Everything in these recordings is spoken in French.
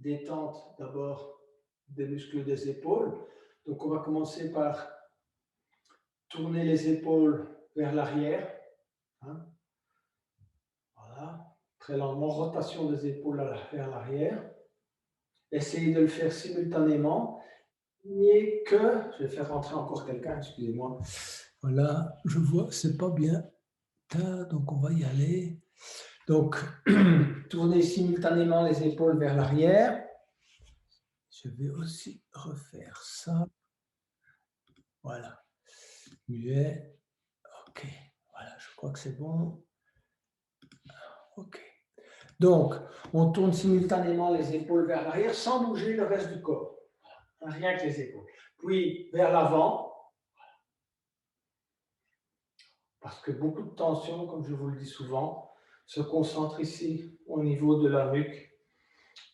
détente d'abord des muscles des épaules. Donc on va commencer par tourner les épaules vers l'arrière. Hein. Voilà. Très lentement, rotation des épaules vers l'arrière. Essayez de le faire simultanément. Et que, je vais faire rentrer encore quelqu'un, excusez-moi. Voilà, je vois, c'est pas bien. Donc on va y aller. Donc, tournez simultanément les épaules vers l'arrière. Je vais aussi refaire ça. Voilà. Muet. OK. Voilà, je crois que c'est bon. OK. Donc, on tourne simultanément les épaules vers l'arrière sans bouger le reste du corps. Rien que les épaules. Puis, vers l'avant. Parce que beaucoup de tension, comme je vous le dis souvent, se concentre ici au niveau de la nuque.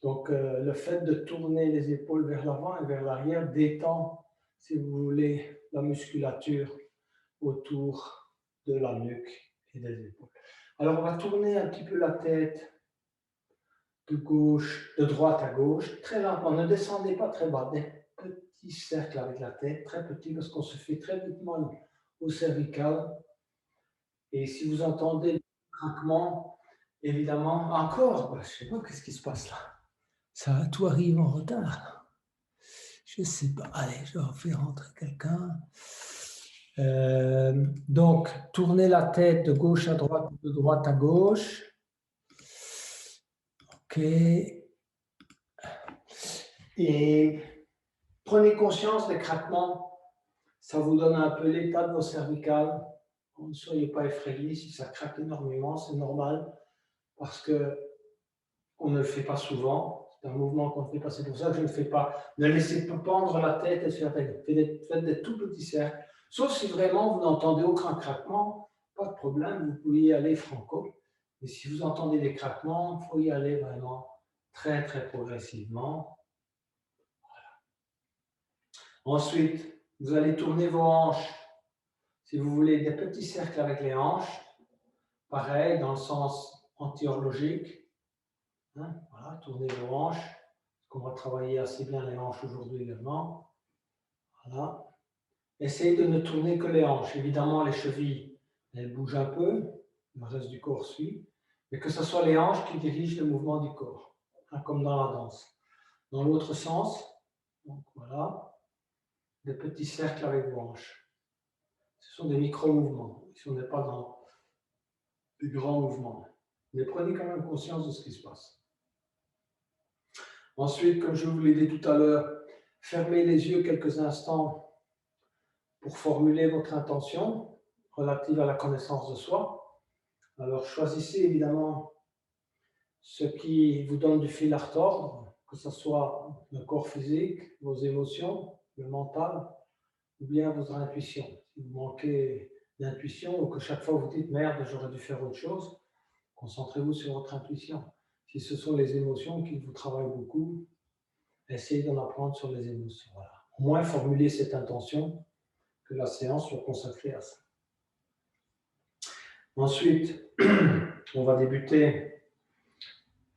Donc, le fait de tourner les épaules vers l'avant et vers l'arrière détend, si vous voulez, la musculature autour de la nuque et des épaules. Alors, on va tourner un petit peu la tête de droite à gauche, très lentement. Ne descendez pas très bas, des petits cercles avec la tête, très petits, parce qu'on se fait très vite mal au cervical. Et si vous entendez le craquement, évidemment, encore, je ne sais pas qu'est-ce qui se passe là. Ça, tout arrive en retard. Je ne sais pas. Allez, je vais faire rentrer quelqu'un. Donc, tournez la tête de gauche à droite, de droite à gauche. OK. Et prenez conscience des craquements. Ça vous donne un peu l'état de vos cervicales. Ne soyez pas effrayés si ça craque énormément, c'est normal. Parce qu'on ne le fait pas souvent. C'est un mouvement qu'on ne fait pas. C'est pour ça que je ne le fais pas. Ne laissez pas pendre la tête et se faire faites des tout petits cercles. Sauf si vraiment vous n'entendez aucun craquement, pas de problème, vous pouvez y aller franco. Mais si vous entendez des craquements, il faut y aller vraiment très, très progressivement. Voilà. Ensuite, vous allez tourner vos hanches. Si vous voulez des petits cercles avec les hanches, pareil, dans le sens anti-horlogique. Hein, voilà, tournez vos hanches, parce qu'on va travailler assez bien les hanches aujourd'hui également. Voilà. Essayez de ne tourner que les hanches. Évidemment, les chevilles, elles bougent un peu, le reste du corps suit, mais que ce soit les hanches qui dirigent le mouvement du corps, hein, comme dans la danse. Dans l'autre sens, donc voilà, des petits cercles avec vos hanches. Ce sont des micro-mouvements, si on n'est pas dans des grands mouvements. Mais prenez quand même conscience de ce qui se passe. Ensuite, comme je vous l'ai dit tout à l'heure, fermez les yeux quelques instants pour formuler votre intention relative à la connaissance de soi. Alors, choisissez évidemment ce qui vous donne du fil à retordre, que ce soit le corps physique, vos émotions, le mental, ou bien votre intuition. Si vous manquez d'intuition ou que chaque fois vous dites « merde, j'aurais dû faire autre chose », concentrez-vous sur votre intuition. Si ce sont les émotions qui vous travaillent beaucoup, essayez d'en apprendre sur les émotions. Voilà. Au moins, formulez cette intention, que la séance soit consacrée à ça. Ensuite, on va débuter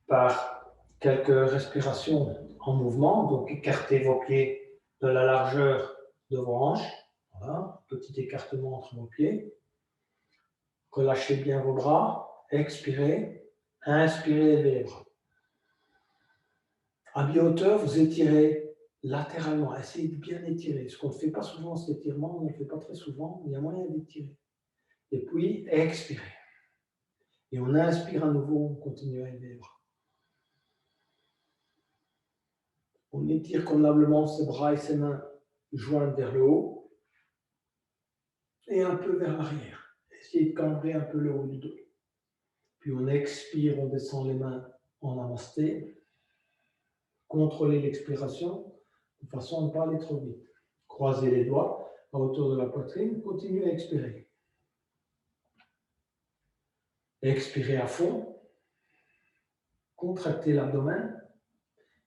par quelques respirations en mouvement. Donc, écartez vos pieds de la largeur de vos hanches. Voilà, petit écartement entre vos pieds. Relâchez bien vos bras. Expirez. Inspirez, levez les bras. À mi-hauteur, vous étirez latéralement. Essayez de bien étirer. Ce qu'on ne fait pas souvent, cet étirement, on ne le fait pas très souvent, mais il y a moyen d'étirer. Et puis, expirez. Et on inspire à nouveau, on continue à élever les bras. On étire convenablement ses bras et ses mains jointes vers le haut et un peu vers l'arrière. Essayez de cambrer un peu le haut du dos. Puis on expire, on descend les mains en namasté. Contrôlez l'expiration de façon à ne pas aller trop vite. Croisez les doigts à hauteur de la poitrine, continuez à expirer. Expirez à fond, contractez l'abdomen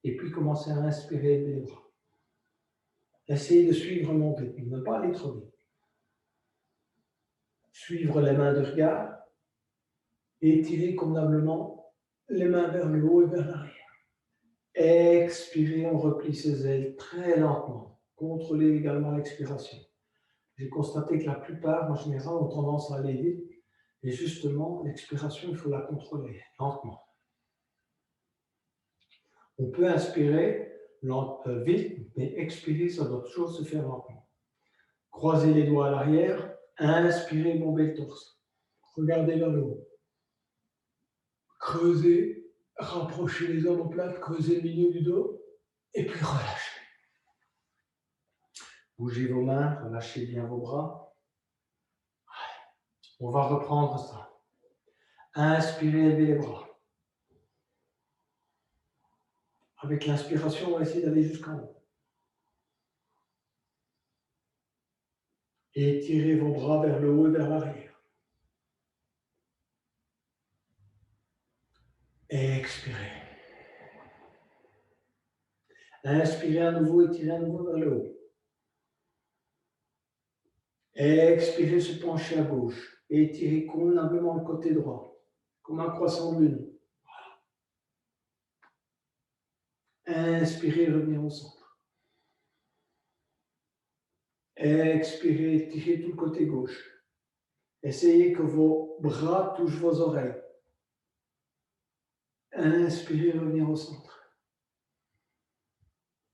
et puis commencez à inspirer les bras. Essayez de suivre mon rythme, ne pas aller trop vite. Suivre les mains de regard, étirer convenablement les mains vers le haut et vers l'arrière. Expirez, on replie ses ailes très lentement. Contrôlez également l'expiration. J'ai constaté que la plupart, en général, ont tendance à aller vite. Et justement, l'expiration, il faut la contrôler lentement. On peut inspirer vite, mais expirer, ça doit toujours se faire lentement. Croisez les doigts à l'arrière. Inspirez, bombez le torse. Regardez vers le haut. Creusez, rapprochez les omoplates, creusez le milieu du dos. Et puis relâchez. Bougez vos mains, relâchez bien vos bras. On va reprendre ça. Inspirez, levez les bras. Avec l'inspiration, on va essayer d'aller jusqu'en haut. Et étirez vos bras vers le haut et vers l'arrière. Expirez. Inspirez à nouveau, étirez à nouveau vers le haut. Expirez, se pencher à gauche. Étirez convenablement le côté droit, comme un croissant de lune. Inspirez, revenir au centre. Expirez, étirez tout le côté gauche. Essayez que vos bras touchent vos oreilles. Inspirez, revenir au centre.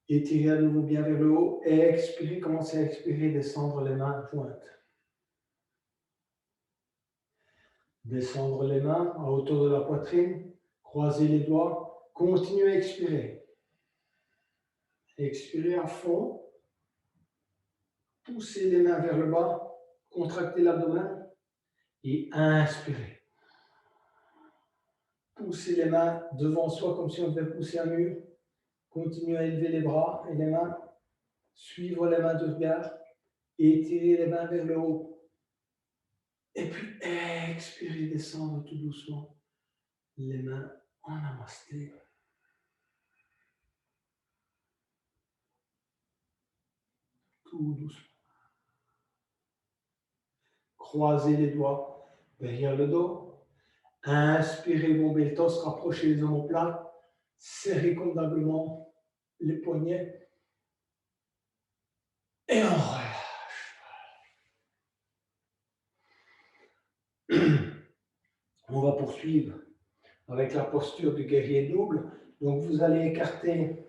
Étirez à nouveau bien vers le haut. Expirez, commencez à expirer, descendre les mains jointes. Descendre les mains à hauteur de la poitrine. Croisez les doigts. Continuez à expirer. Expirez à fond. Poussez les mains vers le bas. Contractez l'abdomen. Et inspirez. Poussez les mains devant soi comme si on devait pousser un mur. Continuez à élever les bras et les mains. Suivre les mains de regard. Et étirez les mains vers le haut. Et puis expirez, descendre tout doucement. Les mains en namasté. Tout doucement. Croisez les doigts derrière le dos. Inspirez, bombez le torse, rapprochez les omoplates. Serrez convenablement les poignets. Et on relâche. On va poursuivre avec la posture du guerrier double. Donc vous allez écarter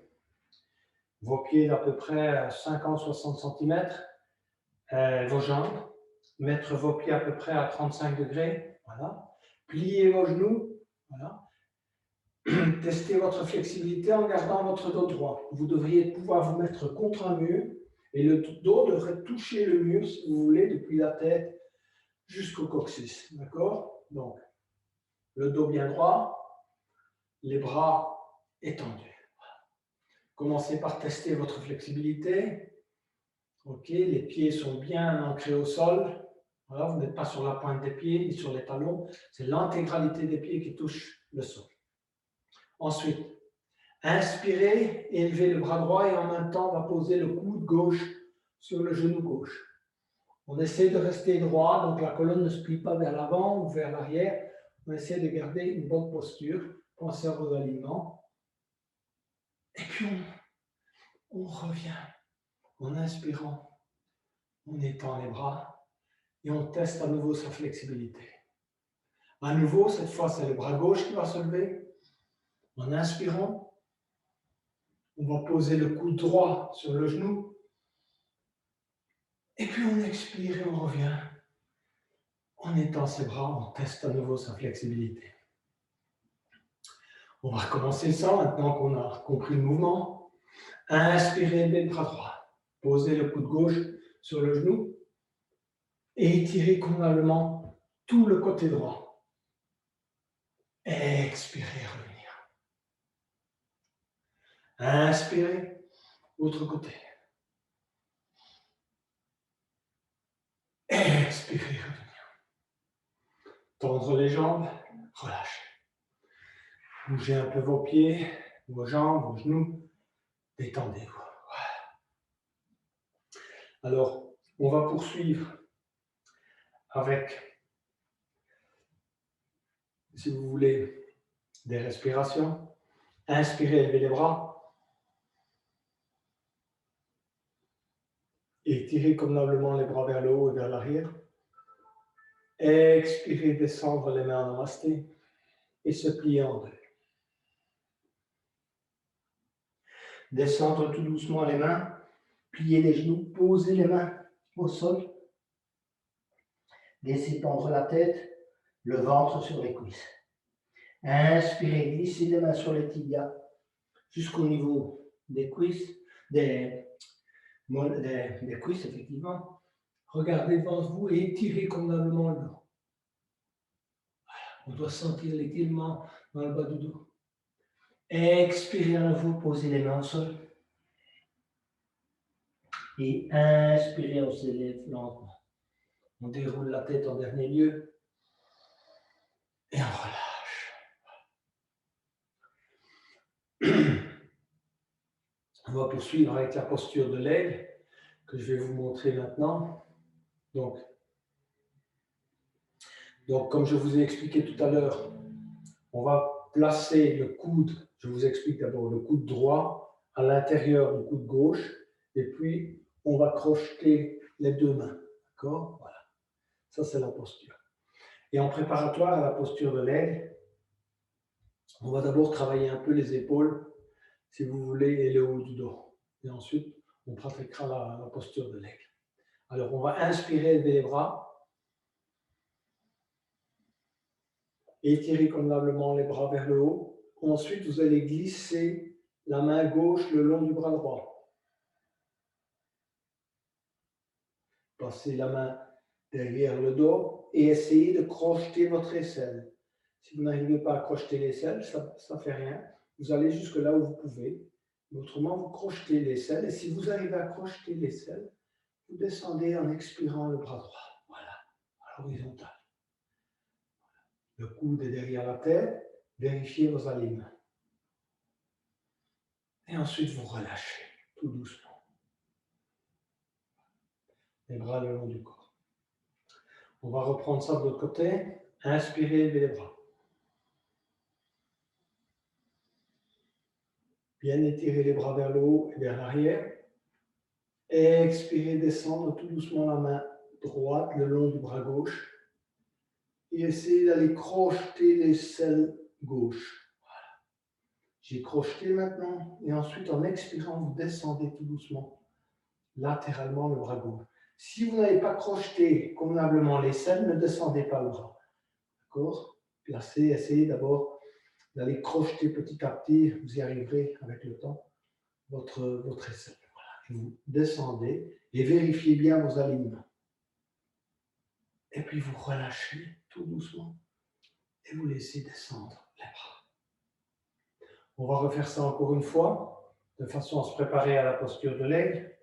vos pieds d'à peu près 50-60 cm, vos jambes, mettre vos pieds à peu près à 35 degrés, voilà. Pliez vos genoux, voilà. Testez votre flexibilité en gardant votre dos droit. Vous devriez pouvoir vous mettre contre un mur et le dos devrait toucher le mur, si vous voulez, depuis la tête jusqu'au coccyx, d'accord? Donc, le dos bien droit, les bras étendus. Commencez par tester votre flexibilité. Ok, les pieds sont bien ancrés au sol. Voilà, vous n'êtes pas sur la pointe des pieds ni sur les talons. C'est l'intégralité des pieds qui touche le sol. Ensuite, inspirez, élevez le bras droit et en même temps, on va poser le coude gauche sur le genou gauche. On essaie de rester droit, donc la colonne ne se plie pas vers l'avant ou vers l'arrière. On essaie de garder une bonne posture. Pensez à vos alignements. Et puis, on revient en inspirant, on étend les bras et on teste à nouveau sa flexibilité. À nouveau, cette fois, c'est le bras gauche qui va se lever. En inspirant, on va poser le coude droit sur le genou. Et puis on expire et on revient. On étend ses bras, on teste à nouveau sa flexibilité. On va recommencer ça maintenant qu'on a compris le mouvement. Inspirez, levez le bras droit. Posez le coude gauche sur le genou. Et étirez convenablement tout le côté droit. Expirez, revenir. Inspirez, autre côté. Expirez, revenir. Tendre les jambes, relâchez. Bougez un peu vos pieds, vos jambes, vos genoux. Détendez-vous. Alors, on va poursuivre avec, si vous voulez, des respirations. Inspirez, levez les bras. Étirez convenablement les bras vers le haut et vers l'arrière. Expirez, descendre les mains en namasté et se plier en deux. Descendre tout doucement les mains, plier les genoux, poser les mains au sol. Laissez pendre la tête, le ventre sur les cuisses. Inspirez, glissez les mains sur les tibias jusqu'au niveau des cuisses, des cuisses effectivement. Regardez devant vous et étirez convenablement le dos. On doit sentir l'étirement dans le bas du dos. Expirez à nouveau, posez les mains au sol. Et inspirez, on s'élève lentement. On déroule la tête en dernier lieu. Et on relâche. On va poursuivre avec la posture de l'aigle que je vais vous montrer maintenant. Donc, comme je vous ai expliqué tout à l'heure, on va placer le coude, je vous explique d'abord le coude droit à l'intérieur du coude gauche, et puis on va crocheter les deux mains. D'accord? Voilà. Ça, c'est la posture. Et en préparatoire à la posture de l'aigle, on va d'abord travailler un peu les épaules, si vous voulez, et le haut du dos. Et ensuite, on pratiquera la posture de l'aigle. Alors, on va inspirer, lever les bras. Étirez convenablement les bras vers le haut. Ensuite, vous allez glisser la main gauche le long du bras droit. Passez la main derrière le dos et essayez de crocheter votre aisselle. Si vous n'arrivez pas à crocheter l'aisselle, ça ne fait rien. Vous allez jusque là où vous pouvez. Autrement, vous crochetez l'aisselle. Et si vous arrivez à crocheter l'aisselle, vous descendez en expirant le bras droit. Voilà, à l'horizontale. Le coude est derrière la tête. Vérifiez vos alignements. Et ensuite, vous relâchez tout doucement. Les bras le long du corps. On va reprendre ça de l'autre côté. Inspirez, levez les bras. Bien étirer les bras vers le haut et vers l'arrière. Expirez, descendre tout doucement la main droite le long du bras gauche. Et essayez d'aller crocheter l'aisselle gauche. Voilà. J'ai crocheté maintenant. Et ensuite, en expirant, vous descendez tout doucement, latéralement le bras gauche. Si vous n'avez pas crocheté convenablement l'aisselle, ne descendez pas le bras. D'accord? Placez, essayez d'abord d'aller crocheter petit à petit, vous y arriverez avec le temps, votre aisselle. Voilà. Vous descendez et vérifiez bien vos alignements. Et puis vous relâchez tout doucement et vous laissez descendre les bras. On va refaire ça encore une fois, de façon à se préparer à la posture de l'aigle.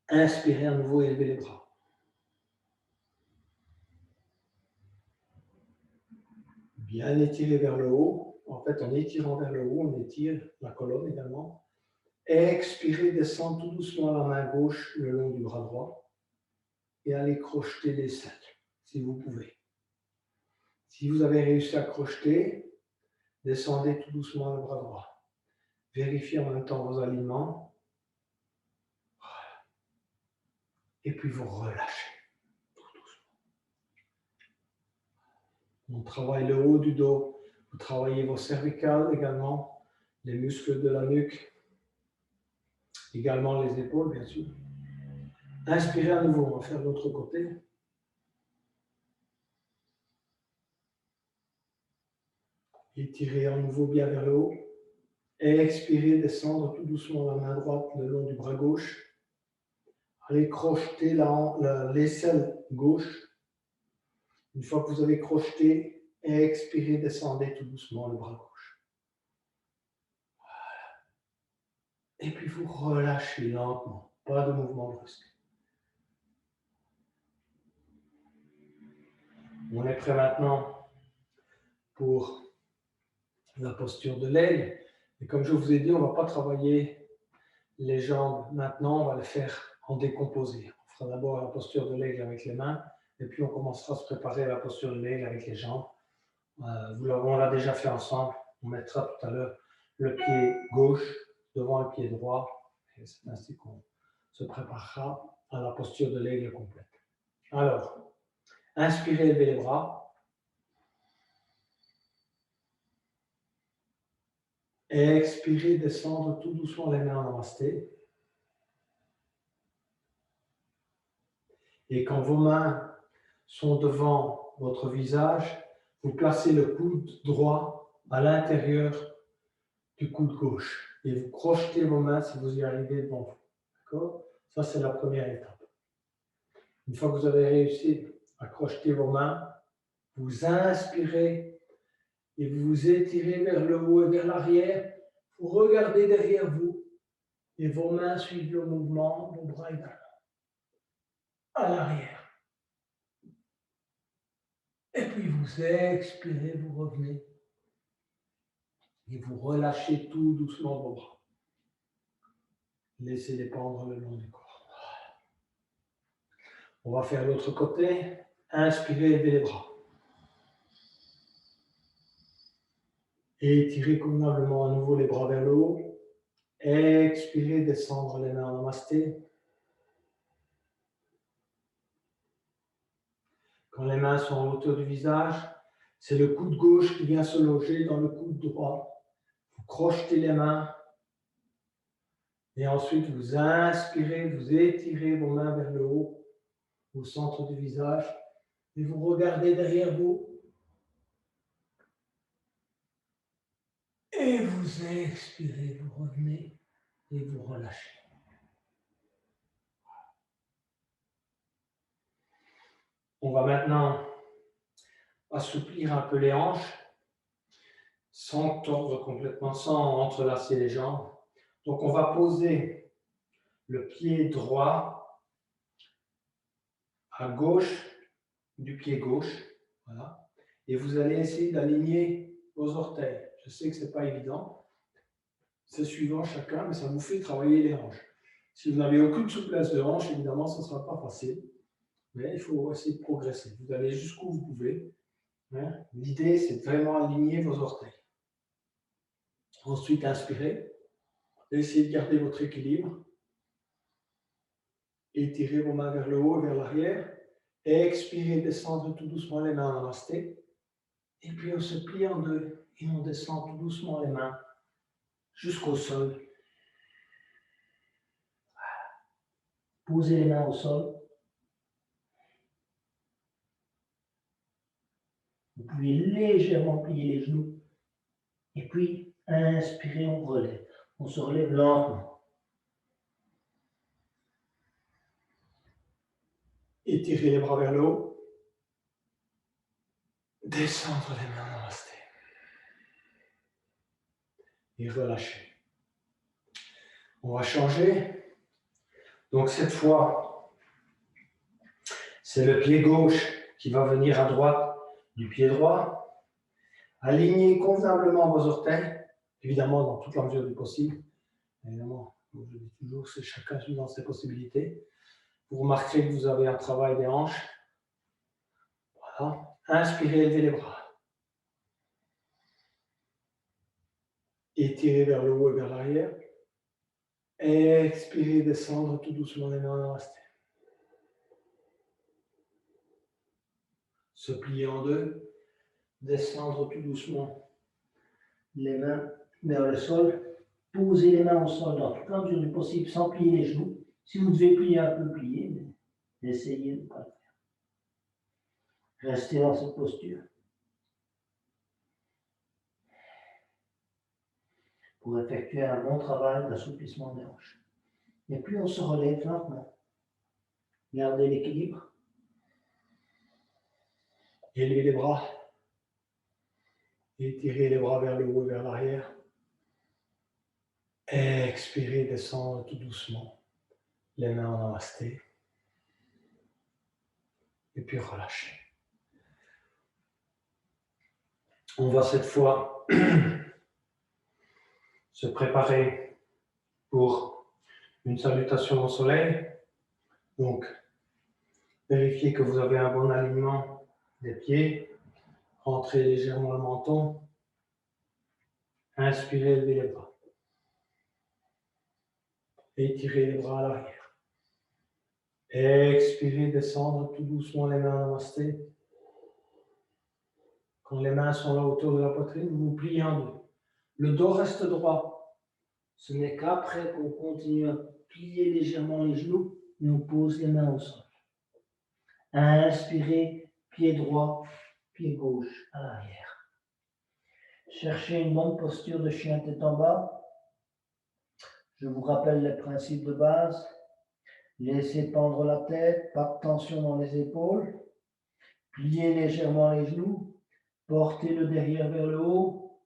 Inspirez à nouveau et élevez les bras. Bien étirer vers le haut. En fait, en étirant vers le haut, on étire la colonne également. Expirez, descendre tout doucement la main gauche le long du bras droit et allez crocheter l'aisselle, si vous pouvez. Si vous avez réussi à crocheter, descendez tout doucement le bras droit. Vérifiez en même temps vos alignements. Voilà. Et puis vous relâchez tout doucement. On travaille le haut du dos. Vous travaillez vos cervicales également, les muscles de la nuque, également les épaules, bien sûr. Inspirez à nouveau, on va faire de l'autre côté. Étirez à nouveau bien vers le haut. Expirez, descendre tout doucement la main droite le long du bras gauche. Allez crocheter l'aisselle gauche. Une fois que vous avez crocheté, expirez, descendez tout doucement le bras gauche. Voilà. Et puis vous relâchez lentement, pas de mouvement brusque. On est prêt maintenant pour la posture de l'aigle. Et comme je vous ai dit, on ne va pas travailler les jambes maintenant, on va le faire en décomposé. On fera d'abord la posture de l'aigle avec les mains, et puis on commencera à se préparer à la posture de l'aigle avec les jambes. On l'a déjà fait ensemble, On mettra tout à l'heure le pied gauche devant le pied droit. Et c'est ainsi qu'on se préparera à la posture de l'aigle complète. Alors, inspirez, levez les bras. Expirez, descendre tout doucement les mains en namasté. Et quand vos mains sont devant votre visage, vous placez le coude droit à l'intérieur du coude gauche et vous crochetez vos mains si vous y arrivez devant vous. D'accord ? Ça, c'est la première étape. Une fois que vous avez réussi à crocheter vos mains, vous inspirez et vous vous étirez vers le haut et vers l'arrière. Vous regardez derrière vous et vos mains suivent le mouvement, vos bras également. À l'arrière. Et puis vous expirez, vous revenez. Et vous relâchez tout doucement vos bras. Laissez-les pendre le long du corps. On va faire l'autre côté. Inspirez, levez les bras. Et étirez convenablement à nouveau les bras vers le haut. Expirez, descendre les mains en namasté. Quand les mains sont en hauteur du visage, c'est le coude gauche qui vient se loger dans le coude droit. Vous crochetez les mains. Et ensuite, vous inspirez, vous étirez vos mains vers le haut, au centre du visage. Et vous regardez derrière vous. Et vous expirez, vous revenez et vous relâchez. On va maintenant assouplir un peu les hanches, sans tordre complètement, sans entrelacer les jambes. Donc on va poser le pied droit à gauche du pied gauche. Voilà. Et vous allez essayer d'aligner vos orteils. Je sais que ce n'est pas évident. C'est suivant chacun, mais ça vous fait travailler les hanches. Si vous n'avez aucune souplesse de hanche, évidemment, ce ne sera pas facile. Mais il faut essayer de progresser. Vous allez jusqu'où vous pouvez. Hein? L'idée, c'est de vraiment aligner vos orteils. Ensuite, inspirez. Essayez de garder votre équilibre. Étirez vos mains vers le haut et vers l'arrière. Expirez, descendre tout doucement les mains en namasté. Et puis on se plie en deux et on descend tout doucement les mains jusqu'au sol. Posez les mains au sol. Vous pouvez légèrement plier les genoux. Et puis, inspirez, on relève. On se relève lentement. Étirez les bras vers le haut. Descendre les mains en namasté. Et relâchez. On va changer. Donc cette fois, c'est le pied gauche qui va venir à droite du pied droit. Alignez convenablement vos orteils, évidemment dans toute la mesure du possible. Évidemment, comme je dis toujours, c'est chacun suivant ses possibilités. Vous remarquerez que vous avez un travail des hanches. Voilà. Inspirez, levez les bras. Étirez vers le haut et vers l'arrière. Expirez, descendre tout doucement les mains en namasté. Se plier en deux. Descendre tout doucement les mains vers le sol. Posez les mains au sol dans toute la mesure du possible sans plier les genoux. Si vous devez plier un peu, pliez, mais essayez de ne pas le faire. Restez dans cette posture. Pour effectuer un bon travail d'assouplissement des hanches. Et puis on se relève lentement. Gardez l'équilibre. Élevez les bras. Étirez les bras vers le haut et vers l'arrière. Expirez, descendre tout doucement. Les mains en namasté. Et puis relâchez. On va cette fois se préparer pour une salutation au soleil. Donc, vérifiez que vous avez un bon alignement des pieds. Rentrez légèrement le menton. Inspirez, levez les bras. Étirez les bras à l'arrière. Expirez, descendre tout doucement les mains en namasté. Quand les mains sont là autour de la poitrine, vous pliez en deux. Le dos reste droit. Ce n'est qu'après qu'on continue à plier légèrement les genoux, et on pose les mains au sol. Inspirez, pied droit, pied gauche à l'arrière. Cherchez une bonne posture de chien tête en bas. Je vous rappelle les principes de base. Laissez pendre la tête, pas de tension dans les épaules. Pliez légèrement les genoux. Portez le derrière vers le haut.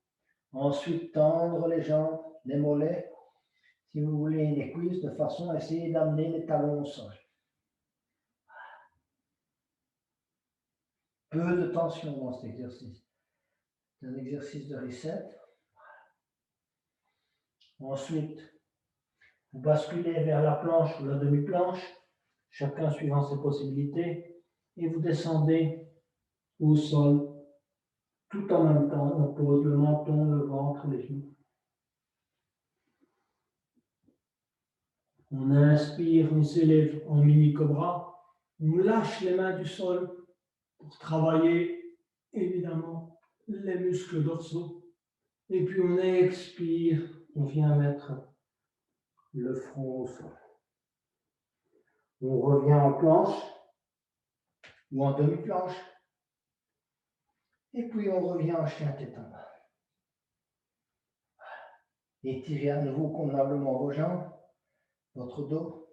Ensuite, tendre les jambes, les mollets. Si vous voulez, les cuisses, de façon à essayer d'amener les talons au sol. Peu de tension dans cet exercice. C'est un exercice de reset. Ensuite, vous basculez vers la planche ou la demi-planche, chacun suivant ses possibilités, et vous descendez au sol. Tout en même temps, on pose le menton, le ventre, les genoux. On inspire, on s'élève en mini-cobra. On lâche les mains du sol pour travailler, évidemment, les muscles dorsaux. Et puis on expire, on vient mettre le front au sol. On revient en planche ou en demi-planche. Et puis on revient en chien tête en bas. Étirez à nouveau convenablement vos jambes, votre dos.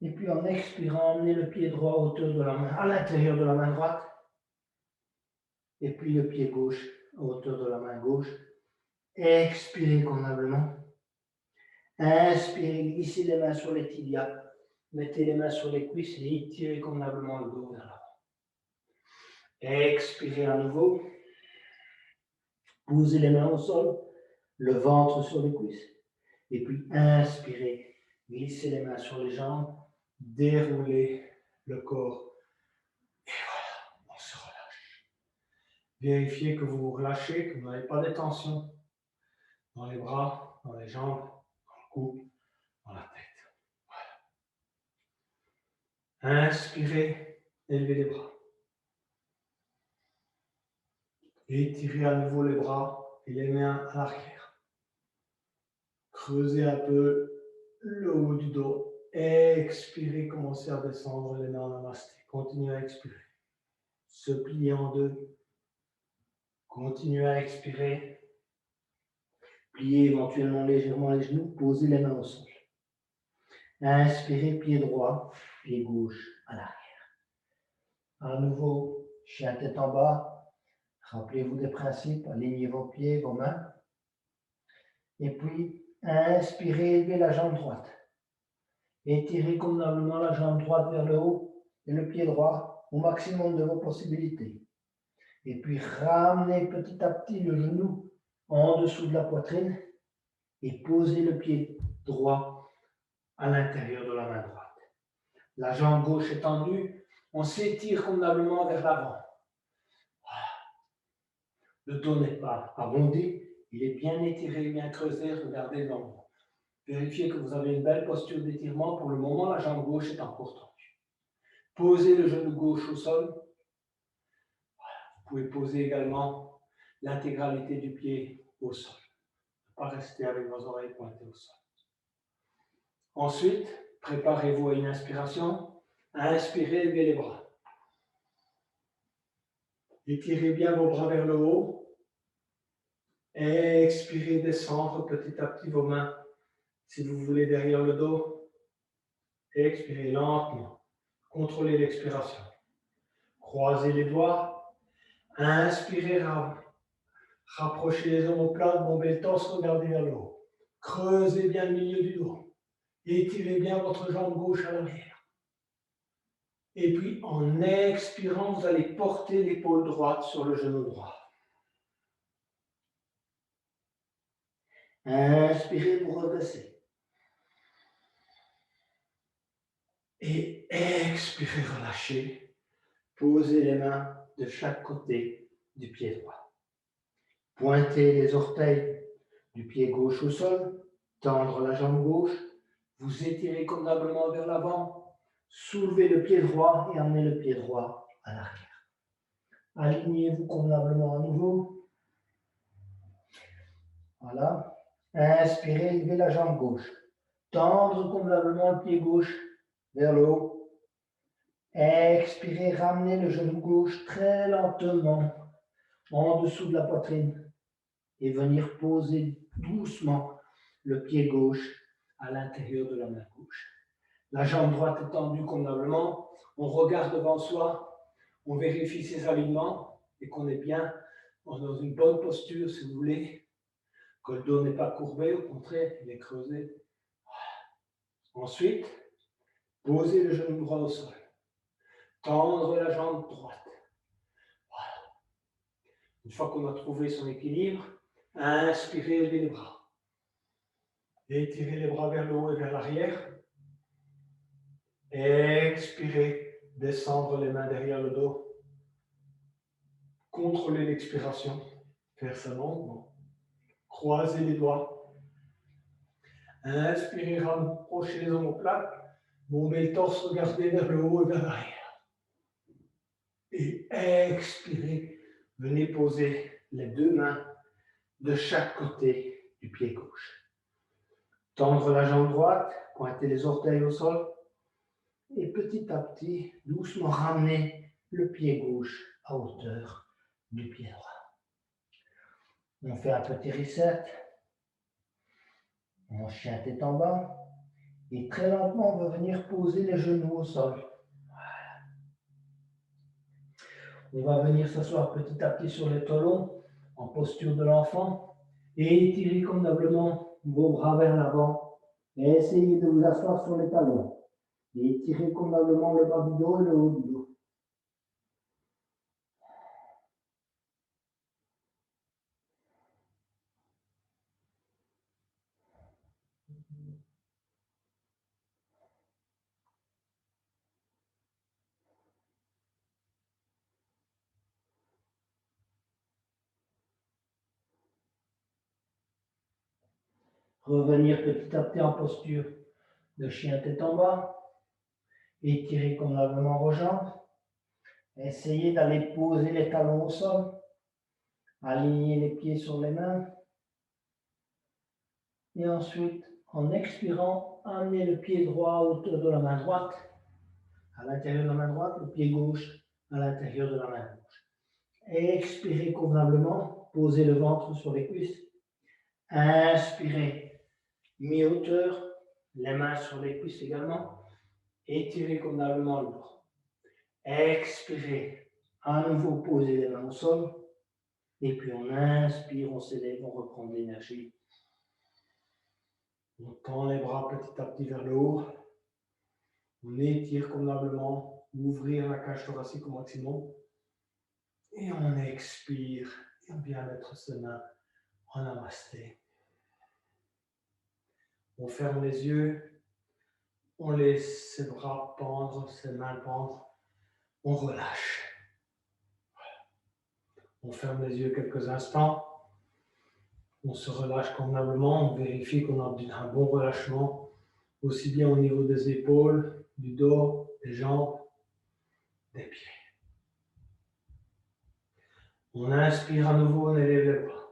Et puis en expirant, emmenez le pied droit à hauteur de la main, à l'intérieur de la main droite. Et puis le pied gauche à hauteur de la main gauche. Expirez convenablement. Inspirez, glissez les mains sur les tibias. Mettez les mains sur les cuisses et étirez convenablement le dos vers l'avant. Expirez à nouveau. Posez les mains au sol, le ventre sur les cuisses. Et puis inspirez, glissez les mains sur les jambes, déroulez le corps. Et voilà, on se relâche. Vérifiez que vous vous relâchez, que vous n'avez pas de tension dans les bras, dans les jambes, dans le cou, dans la tête. Voilà. Inspirez, élevez les bras. Étirez à nouveau les bras et les mains à l'arrière. Creusez un peu le haut du dos. Expirez, commencez à descendre les mains en namasté. Continuez à expirer. Se plier en deux. Continuez à expirer. Pliez éventuellement légèrement les genoux. Posez les mains au sol. Inspirez, pied droit, pied gauche à l'arrière. À nouveau, chien tête en bas. Rappelez-vous des principes. Alignez vos pieds, vos mains. Et puis, inspirez, élevez la jambe droite. Étirez convenablement la jambe droite vers le haut et le pied droit au maximum de vos possibilités. Et puis, ramenez petit à petit le genou en dessous de la poitrine et posez le pied droit à l'intérieur de la main droite. La jambe gauche est tendue, on s'étire convenablement vers l'avant. Voilà. Le dos n'est pas arrondi, il est bien étiré, bien creusé, regardez l'ombre. Vérifiez que vous avez une belle posture d'étirement. Pour le moment, la jambe gauche est encore tendue. Posez le genou gauche au sol. Voilà. Vous pouvez poser également l'intégralité du pied au sol. Ne pas rester avec vos oreilles pointées au sol. Ensuite, préparez-vous à une inspiration. Inspirez, levez les bras. Étirez bien vos bras vers le haut. Expirez, descendre petit à petit vos mains, si vous voulez, derrière le dos. Expirez lentement. Contrôlez l'expiration. Croisez les doigts. Inspirez, rapprochez les omoplates, bombez le torse, regardez vers le haut. Creusez bien le milieu du dos. Étirez bien votre jambe gauche à l'arrière. Et puis, en expirant, vous allez porter l'épaule droite sur le genou droit. Inspirez pour redresser. Et expirez, relâchez. Posez les mains de chaque côté du pied droit. Pointez les orteils du pied gauche au sol, tendre la jambe gauche, vous étirez convenablement vers l'avant, soulevez le pied droit et amenez le pied droit à l'arrière. Alignez-vous convenablement à nouveau. Voilà. Inspirez, levez la jambe gauche. Tendre convenablement le pied gauche vers le haut. Expirez, ramenez le genou gauche très lentement en dessous de la poitrine et venir poser doucement le pied gauche à l'intérieur de la main gauche. La jambe droite est tendue convenablement. On regarde devant soi, on vérifie ses alignements et qu'on est bien dans une bonne posture, si vous voulez, que le dos n'est pas courbé, au contraire, il est creusé. Ensuite, posez le genou droit au sol. Tendre la jambe droite. Voilà. Une fois qu'on a trouvé son équilibre, inspirez, levez les bras. Étirez les bras vers le haut et vers l'arrière. Expirez, descendre les mains derrière le dos. Contrôlez l'expiration. Faire ça lentement. Croisez les doigts. Inspirez, rapprochez les omoplates. Bombez le torse, regardez vers le haut et vers l'arrière. Et expirez, venez poser les deux mains de chaque côté du pied gauche. Tendre la jambe droite, pointez les orteils au sol. Et petit à petit, doucement ramener le pied gauche à hauteur du pied droit. On fait un petit reset. On chien tête en bas. Et très lentement, on va venir poser les genoux au sol. Voilà. On va venir s'asseoir petit à petit sur les talons, en posture de l'enfant. Et étirez convenablement vos bras vers l'avant. Et essayez de vous asseoir sur les talons. Et étirez convenablement le bas du dos et le haut du dos. Revenir petit à petit en posture de chien tête en bas. Étirez convenablement vos jambes. Essayez d'aller poser les talons au sol. Alignez les pieds sur les mains. Et ensuite, en expirant, amenez le pied droit à hauteur de la main droite. À l'intérieur de la main droite, le pied gauche à l'intérieur de la main gauche. Expirez convenablement. Posez le ventre sur les cuisses. Inspirez, mi-hauteur, les mains sur les cuisses également. Étirez convenablement le dos. Expirez, à nouveau posez les mains au sol. Et puis on inspire, on s'élève, on reprend de l'énergie. On tend les bras petit à petit vers le haut. On étire convenablement, ouvrir la cage thoracique au maximum. Et on expire, et on vient mettre ses mains en namasté. On ferme les yeux, on laisse ses bras pendre, ses mains pendre. On relâche. On ferme les yeux quelques instants. On se relâche convenablement. On vérifie qu'on a un bon relâchement, aussi bien au niveau des épaules, du dos, des jambes, des pieds. On inspire à nouveau, on élève les bras.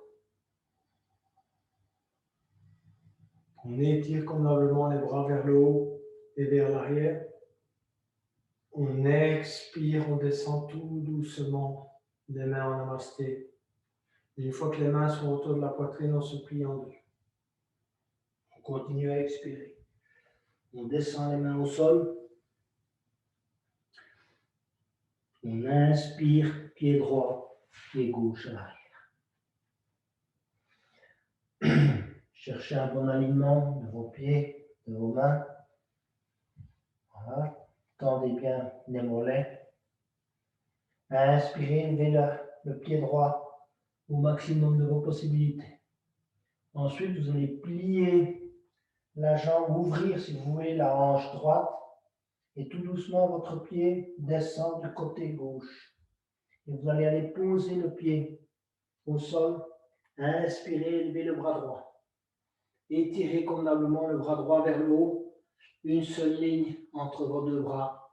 On étire convenablement les bras vers le haut et vers l'arrière. On expire, on descend tout doucement, les mains en namasté. Et une fois que les mains sont autour de la poitrine, on se plie en deux. On continue à expirer. On descend les mains au sol. On inspire, pied droit, pied gauche à l'arrière. Cherchez un bon alignement de vos pieds, de vos mains. Voilà. Tendez bien les mollets. Inspirez, levez le pied droit au maximum de vos possibilités. Ensuite, vous allez plier la jambe, ouvrir si vous voulez la hanche droite. Et tout doucement, votre pied descend du côté gauche. Et vous allez aller poser le pied au sol Inspirez, élevez le bras droit. Étirez convenablement le bras droit vers le haut. Une seule ligne entre vos deux bras.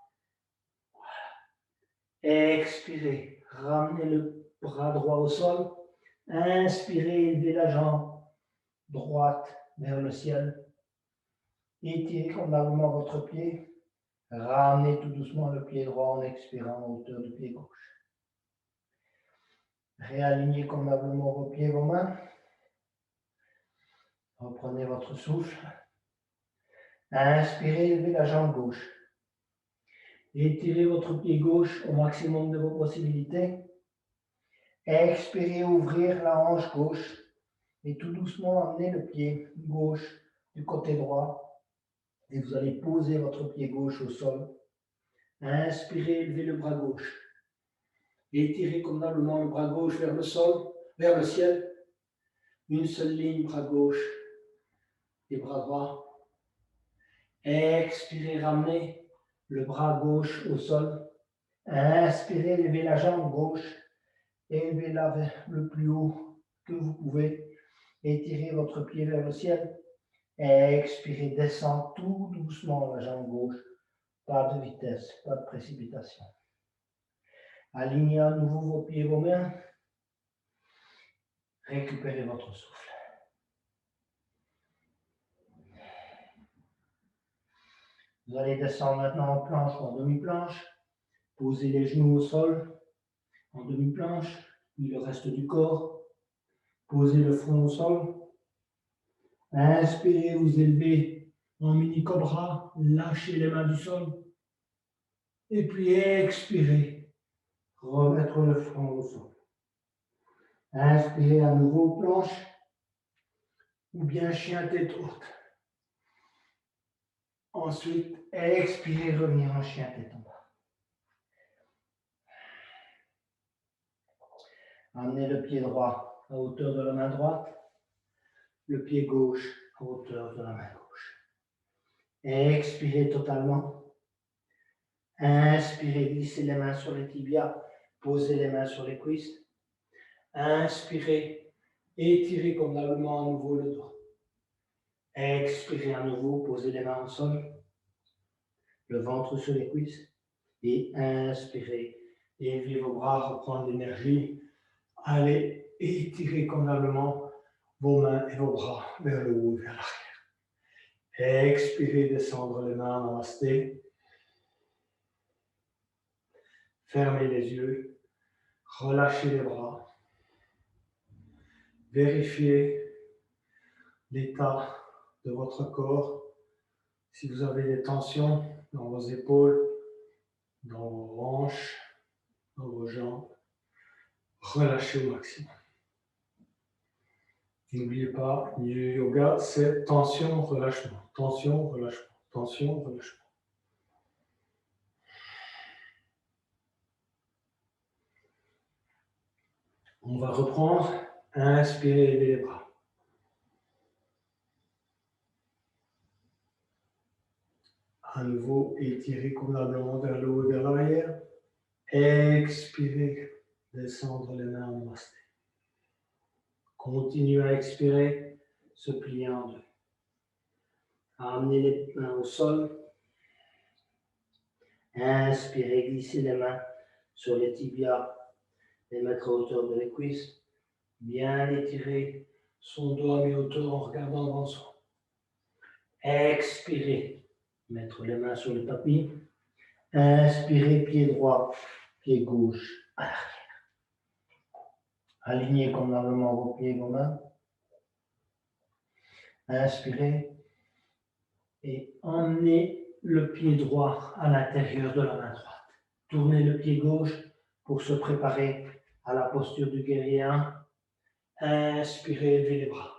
Expirez, ramenez le bras droit au sol. Inspirez, élevez la jambe droite vers le ciel. Étirez convenablement votre pied. Ramenez tout doucement le pied droit en expirant à hauteur du pied gauche. Réalignez convenablement vos pieds, vos mains. Reprenez votre souffle. Inspirez, élevez la jambe gauche. Étirez votre pied gauche au maximum de vos possibilités. Expirez, ouvrir la hanche gauche. Et tout doucement, amenez le pied gauche du côté droit. Et vous allez poser votre pied gauche au sol. Inspirez, élevez le bras gauche. Étirez convenablement le bras gauche vers le sol, vers le ciel. Une seule ligne, bras gauche et bras droit. Expirez, ramenez le bras gauche au sol. Inspirez, levez la jambe gauche. Élevez-la vers le plus haut que vous pouvez. Étirez votre pied vers le ciel. Expirez, descend tout doucement la jambe gauche. Pas de vitesse, pas de précipitation. Alignez à nouveau vos pieds et vos mains. Récupérez votre souffle. Vous allez descendre maintenant en planche ou en demi-planche. Posez les genoux au sol en demi-planche, puis le reste du corps. Posez le front au sol. Inspirez, vous élevez en mini-cobra. Lâchez les mains du sol. Et puis expirez. Remettre le front au sol. Inspirez à nouveau planche ou bien chien tête haute. Ensuite, expirez, revenir en chien tête en bas. Amenez le pied droit à hauteur de la main droite, le pied gauche à hauteur de la main gauche. Expirez totalement. Inspirez, glissez les mains sur les tibias, posez les mains sur les cuisses. Inspirez, étirez convenablement à nouveau le dos. Expirez à nouveau, posez les mains au sol, le ventre sur les cuisses. Et inspirez, élevez vos bras, reprendre l'énergie. Allez, étirez convenablement vos mains et vos bras vers le haut et vers l'arrière. Expirez, descendre les mains, namasté. Fermez les yeux, relâchez les bras. Vérifiez l'état de votre corps. Si vous avez des tensions dans vos épaules, dans vos hanches, dans vos jambes, relâchez au maximum. N'oubliez pas, le yoga, c'est tension, relâchement, tension, relâchement, tension, relâchement. On va reprendre. Inspirez, levez les bras. À nouveau, étirez convenablement vers le haut et vers l'arrière. Expirez, descendre les mains en namasté. Continuez à expirer, se plier en deux. Amenez les mains au sol. Inspirez, glissez les mains sur les tibias, les mettre à hauteur de les cuisses. Bien étirer son dos à mi-hauteur en regardant devant soi. Expirez, mettre les mains sur le tapis. Inspirez, pied droit, pied gauche à l'arrière. Alignez convenablement vos pieds et vos mains. Inspirez et emmenez le pied droit à l'intérieur de la main droite. Tournez le pied gauche pour se préparer à la posture du guerrier 1. Inspirez, levez les bras.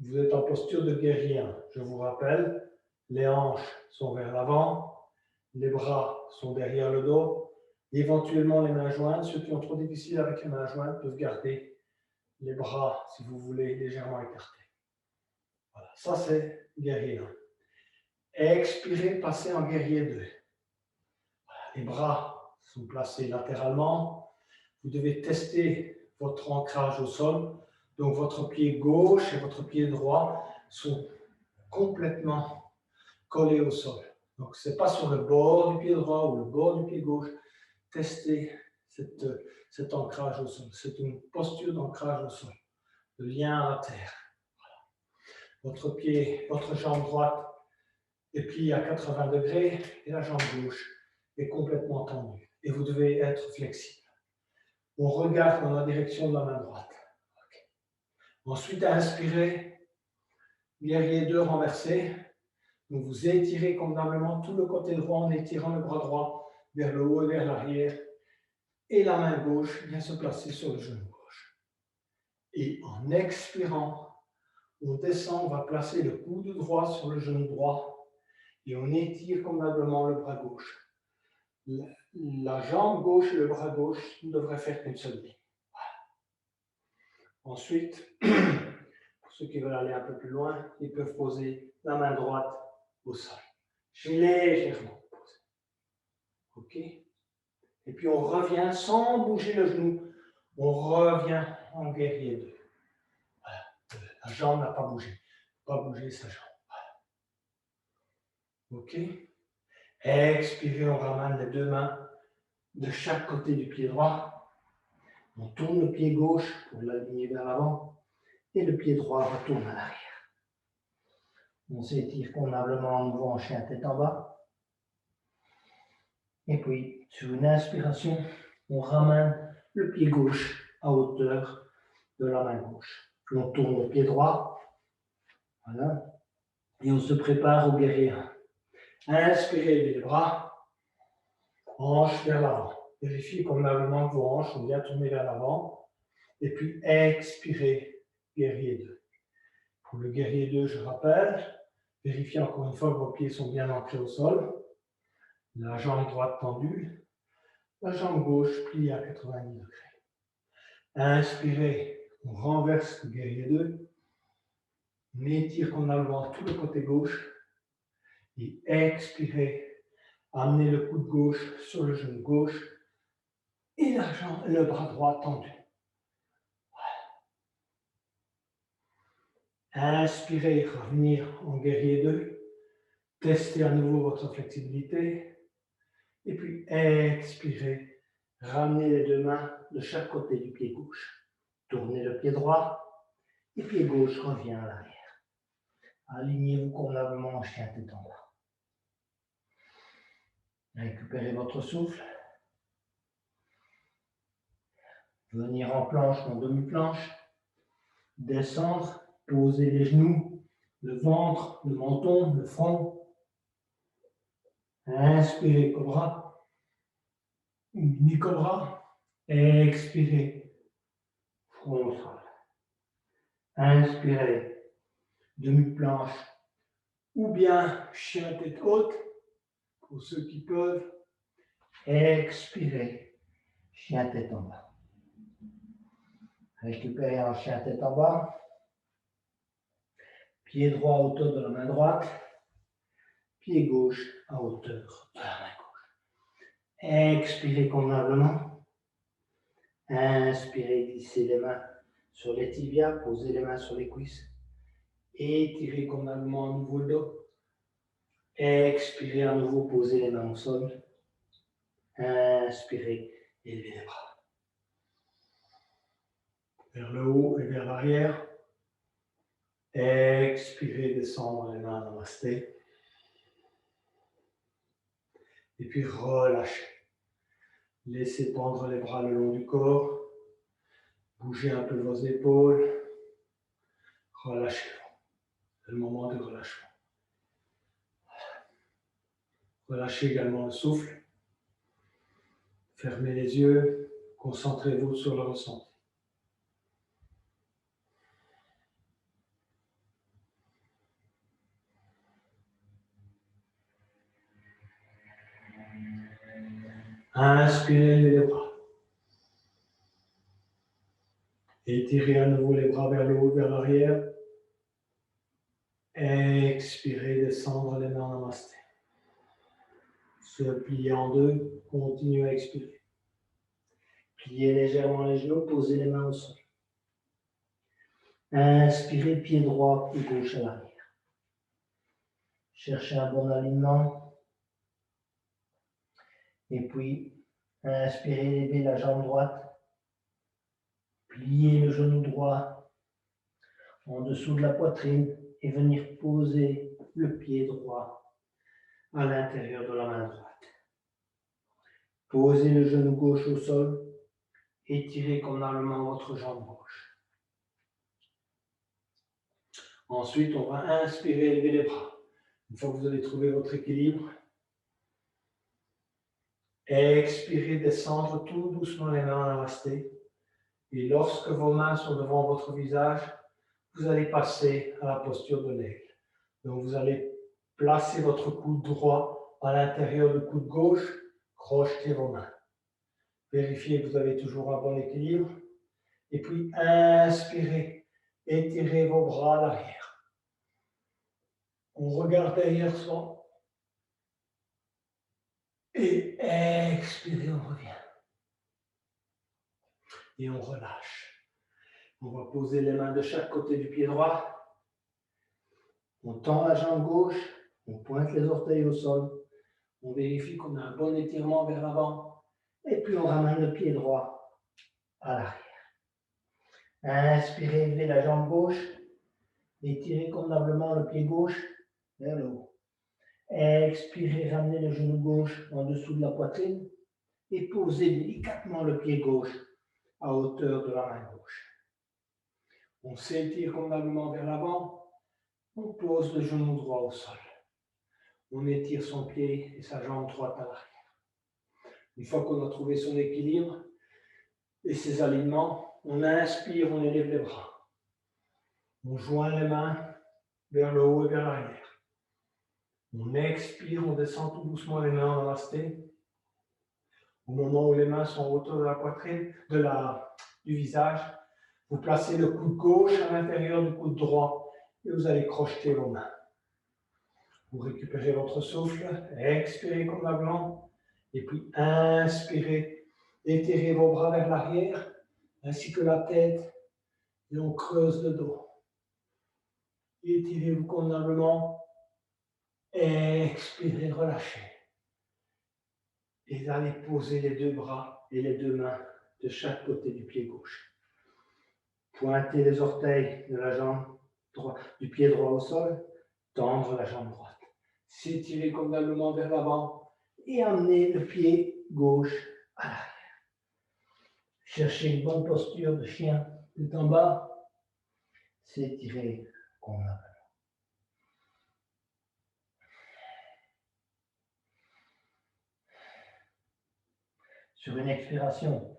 Vous êtes en posture de guerrier 1. Je vous rappelle, les hanches sont vers l'avant, les bras sont derrière le dos, éventuellement les mains jointes. Ceux qui ont trop difficile avec les mains jointes peuvent garder les bras, si vous voulez, légèrement écartés. Voilà, ça c'est guerrier 1. Expirez, passez en guerrier 2. Voilà, les bras sont placés latéralement. Vous devez tester votre ancrage au sol. Donc votre pied gauche et votre pied droit sont complètement collés au sol. Donc ce n'est pas sur le bord du pied droit ou le bord du pied gauche. Testez cet ancrage au sol. C'est une posture d'ancrage au sol, de lien à la terre. Votre pied, votre jambe droite est pliée à 80 degrés et la jambe gauche est complètement tendue. Et vous devez être flexible. On regarde dans la direction de la main droite. Okay. Ensuite, inspirez, guerrier 2 renversé. Donc vous étirez convenablement tout le côté droit en étirant le bras droit vers le haut et vers l'arrière. Et la main gauche vient se placer sur le genou gauche. Et en expirant, on descend, on va placer le coude droit sur le genou droit et on étire convenablement le bras gauche. La jambe gauche et le bras gauche ne devraient faire qu'une seule ligne. Voilà. Ensuite, pour ceux qui veulent aller un peu plus loin, ils peuvent poser la main droite au sol. Légèrement posé. OK? Et puis on revient sans bouger le genou. On revient en guerrier 2. Voilà. La jambe n'a pas bougé. Pas bouger sa jambe. Voilà. OK? Expirez, on ramène les deux mains de chaque côté du pied droit. On tourne le pied gauche pour l'aligner vers l'avant. Et le pied droit retourne à l'arrière. On s'étire convenablement en nouveau en chien tête en bas. Et puis, sur une inspiration, on ramène le pied gauche à hauteur de la main gauche. On tourne le pied droit. Voilà. Et on se prépare au guerrier 1. Inspirez les bras. Hanches vers l'avant. Vérifiez convenablement que vos hanches sont bien tournées vers l'avant. Et puis, expirez, guerrier 2. Pour le guerrier 2, je rappelle, vérifiez encore une fois que vos pieds sont bien ancrés au sol. La jambe droite tendue. La jambe gauche pliée à 90 degrés. Inspirez, on renverse le guerrier 2. On étire convenablement tout le côté gauche. Et expirez, amenez le coude gauche sur le genou gauche. Et le bras droit tendu. Voilà. Inspirez, revenir en guerrier 2. Testez à nouveau votre flexibilité. Et puis expirez, ramenez les deux mains de chaque côté du pied gauche. Tournez le pied droit et pied gauche revient à l'arrière. Alignez-vous convenablement en chien tête en bas. Récupérez votre souffle. Venir en planche, en demi-planche. Descendre, poser les genoux, le ventre, le menton, le front. Inspirez, cobra. Mini-cobra. Expirez, frontal. Inspirez, demi-planche. Ou bien chien tête haute, pour ceux qui peuvent. Expirez, chien tête en bas. Récupérez en chien tête en bas. Pied droit à hauteur de la main droite. Pied gauche à hauteur de la main gauche. Expirez convenablement. Inspirez, glissez les mains sur les tibias, posez les mains sur les cuisses. Étirez convenablement à nouveau le dos. Expirez à nouveau, posez les mains au sol. Inspirez, élevez les bras. Vers le haut et vers l'arrière. Expirez, descendre les mains, namasté. Et puis relâchez. Laissez tendre les bras le long du corps. Bougez un peu vos épaules. Relâchez-vous. C'est le moment de relâchement. Relâchez également le souffle. Fermez les yeux. Concentrez-vous sur le ressenti. Inspirez les bras. Étirez à nouveau les bras vers le haut, vers l'arrière. Expirez, descendre les mains en namasté. Se plier en deux, continuez à expirer. Pliez légèrement les genoux, posez les mains au sol. Inspirez, pied droit, pied gauche à l'arrière. Cherchez un bon alignement. Et puis, inspirez, levez la jambe droite. Pliez le genou droit en dessous de la poitrine et venir poser le pied droit à l'intérieur de la main droite. Posez le genou gauche au sol. Étirez convenablement votre jambe gauche. Ensuite, on va inspirer, lever les bras. Une fois que vous avez trouvé votre équilibre, expirez, descendre tout doucement les mains en namasté. Et lorsque vos mains sont devant votre visage, vous allez passer à la posture de l'aigle. Donc vous allez placer votre coude droit à l'intérieur du coude gauche, crochetez vos mains. Vérifiez que vous avez toujours un bon équilibre. Et puis inspirez, étirez vos bras à l'arrière. On regarde derrière soi. Et expirez, on revient. Et on relâche. On va poser les mains de chaque côté du pied droit. On tend la jambe gauche, on pointe les orteils au sol. On vérifie qu'on a un bon étirement vers l'avant. Et puis on ramène le pied droit à l'arrière. Inspirez, levez la jambe gauche. Étirez convenablement le pied gauche vers le haut. Expirez, ramenez le genou gauche en dessous de la poitrine et posez délicatement le pied gauche à hauteur de la main gauche. On s'étire convenablement vers l'avant. On pose le genou droit au sol. On étire son pied et sa jambe droite à l'arrière. Une fois qu'on a trouvé son équilibre et ses alignements, on inspire, on élève les bras. On joint les mains vers le haut et vers l'arrière. On expire, on descend tout doucement les mains en namasté. Au moment où les mains sont en hauteur de la poitrine, du visage, vous placez le coude gauche à l'intérieur du coude droit et vous allez crocheter vos mains. Vous récupérez votre souffle, expirez convenablement, et puis inspirez, étirez vos bras vers l'arrière, ainsi que la tête, et on creuse le dos. Étirez-vous convenablement, expirez, relâchez. Et allez poser les deux bras et les deux mains de chaque côté du pied gauche. Pointez les orteils de la jambe droite, du pied droit au sol, tendre la jambe droite. S'étirez convenablement vers l'avant et amenez le pied gauche à l'arrière. Cherchez une bonne posture de chien tout en bas. S'étirez convenablement. Sur une expiration,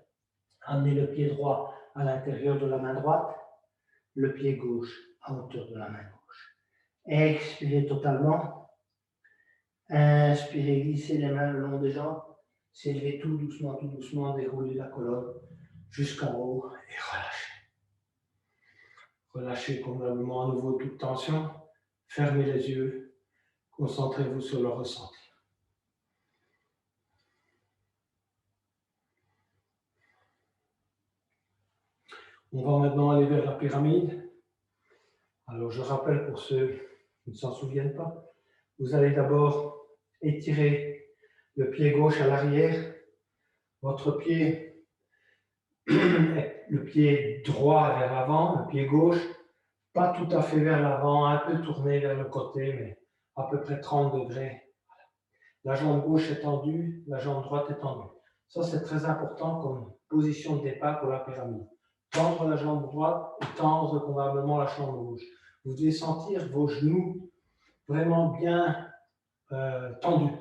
amenez le pied droit à l'intérieur de la main droite, le pied gauche à hauteur de la main gauche. Expirez totalement. Inspirez, glissez les mains le long des jambes. S'élevez tout doucement, déroulez la colonne jusqu'en haut et relâchez. Relâchez convenablement à nouveau toute tension. Fermez les yeux. Concentrez-vous sur le ressenti. On va maintenant aller vers la pyramide. Alors je rappelle pour ceux qui ne s'en souviennent pas, vous allez d'abord étirer le pied gauche à l'arrière, votre pied, le pied droit vers l'avant, le pied gauche, pas tout à fait vers l'avant, un peu tourné vers le côté, mais à peu près 30 degrés. La jambe gauche est tendue, la jambe droite est tendue. Ça, c'est très important comme position de départ pour la pyramide. Tendre la jambe droite et tendre convenablement la jambe gauche. Vous devez sentir vos genoux vraiment bien tendus.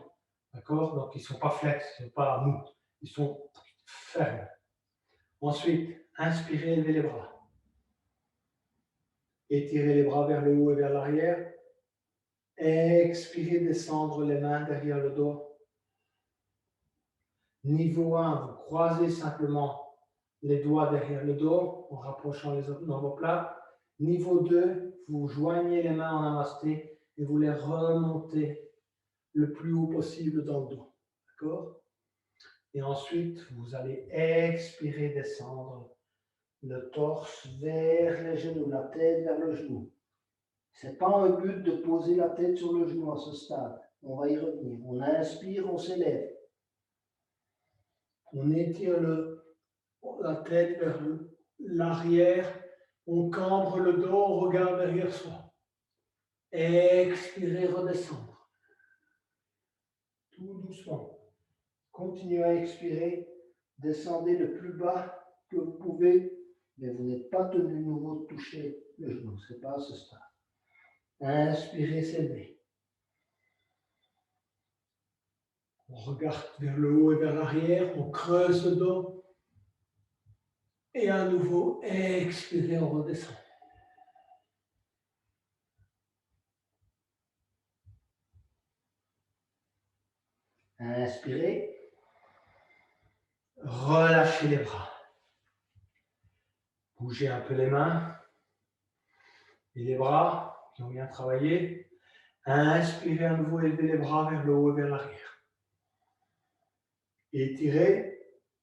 D'accord? Donc, ils ne sont pas flex, ils ne sont pas mous. Ils sont fermes. Ensuite, inspirez, levez les bras. Étirez les bras vers le haut et vers l'arrière. Expirez, descendre les mains derrière le dos. Niveau 1, vous croisez simplement les doigts derrière le dos en rapprochant les omoplates. Niveau 2, vous joignez les mains en namasté et vous les remontez le plus haut possible dans le dos. D'accord? Et ensuite, vous allez expirer, descendre le torse vers les genoux, la tête vers le genou. Ce n'est pas un but de poser la tête sur le genou à ce stade. On va y revenir. On inspire, on s'élève. On étire la tête vers l'arrière. On cambre le dos, on regarde derrière soi. Expirez, redescendre. Tout doucement. Continuez à expirer. Descendez le plus bas que vous pouvez, mais vous n'êtes pas tenu de nouveau de toucher le genou. Ce n'est pas à ce stade. Inspirez, s'élever. On regarde vers le haut et vers l'arrière, on creuse le dos. Et à nouveau, expirez, on redescend. Inspirez. Relâchez les bras. Bougez un peu les mains et les bras qui ont bien travaillé. Inspirez à nouveau, élevez les bras vers le haut et vers l'arrière. Étirez.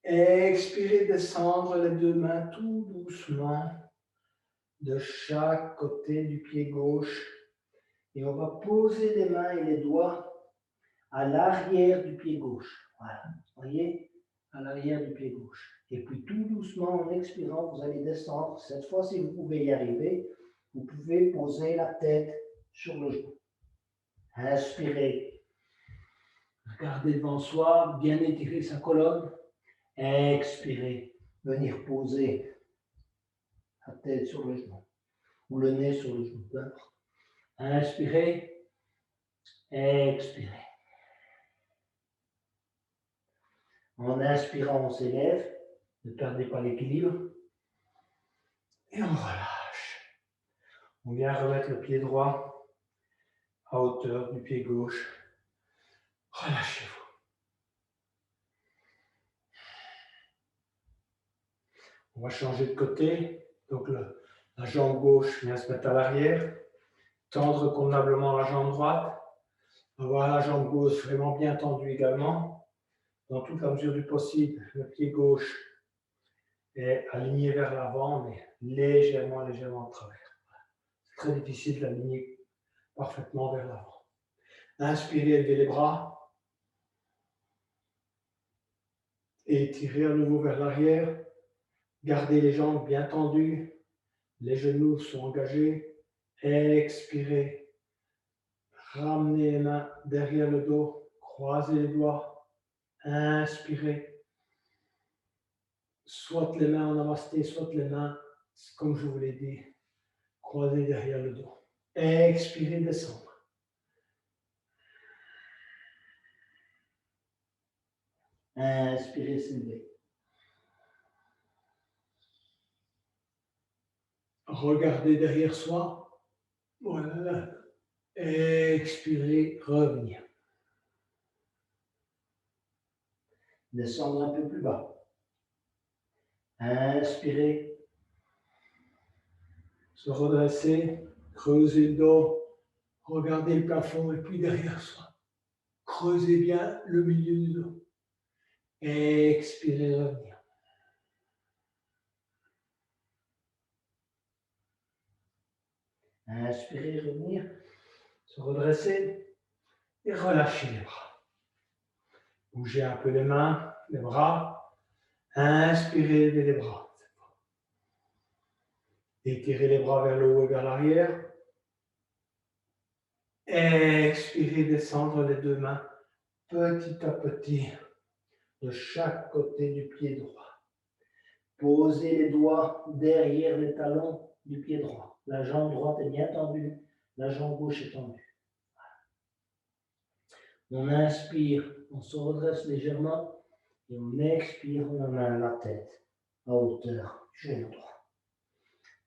Expirez, descendre les deux mains tout doucement de chaque côté du pied gauche. Et on va poser les mains et les doigts à l'arrière du pied gauche. Voilà. Voyez, à l'arrière du pied gauche. Et puis tout doucement, en expirant, vous allez descendre. Cette fois, si vous pouvez y arriver, vous pouvez poser la tête sur le genou. Inspirez. Regardez devant soi, bien étirer sa colonne. Expirez. Venir poser la tête sur le genou. Ou le nez sur le genou. Inspirez. Expirez. En inspirant, on s'élève. Ne perdez pas l'équilibre. Et on relâche. On vient remettre le pied droit à hauteur du pied gauche. Relâchez-vous. On va changer de côté. Donc la jambe gauche vient se mettre à l'arrière. Tendre convenablement la jambe droite. Avoir la jambe gauche vraiment bien tendue également. Dans toute la mesure du possible, le pied gauche est aligné vers l'avant, mais légèrement de travers. C'est très difficile de l'aligner parfaitement vers l'avant. Inspirez, élevez les bras. Et étirez à nouveau vers l'arrière. Gardez les jambes bien tendues. Les genoux sont engagés. Expirez. Ramenez les mains derrière le dos. Croisez les doigts. Inspirez. Soit les mains en namasté, soit les mains, comme je vous l'ai dit, croisées derrière le dos. Expirez, descendre. Inspirez, s'élever. Regardez derrière soi. Voilà. Expirez, revenir. Descendre un peu plus bas. Inspirez. Se redresser, creuser le dos, regardez le plafond et puis derrière soi. Creusez bien le milieu du dos. Expirez, revenir. Inspirez, revenir. Se redresser et relâchez les bras. Bougez un peu les mains, les bras. Inspirez, levez les bras. Étirez les bras vers le haut et vers l'arrière. Expirez, descendre les deux mains petit à petit de chaque côté du pied droit. Posez les doigts derrière les talons du pied droit. La jambe droite est bien tendue, la jambe gauche est tendue. On inspire, on se redresse légèrement et on expire, on amène la tête à hauteur du genou droit.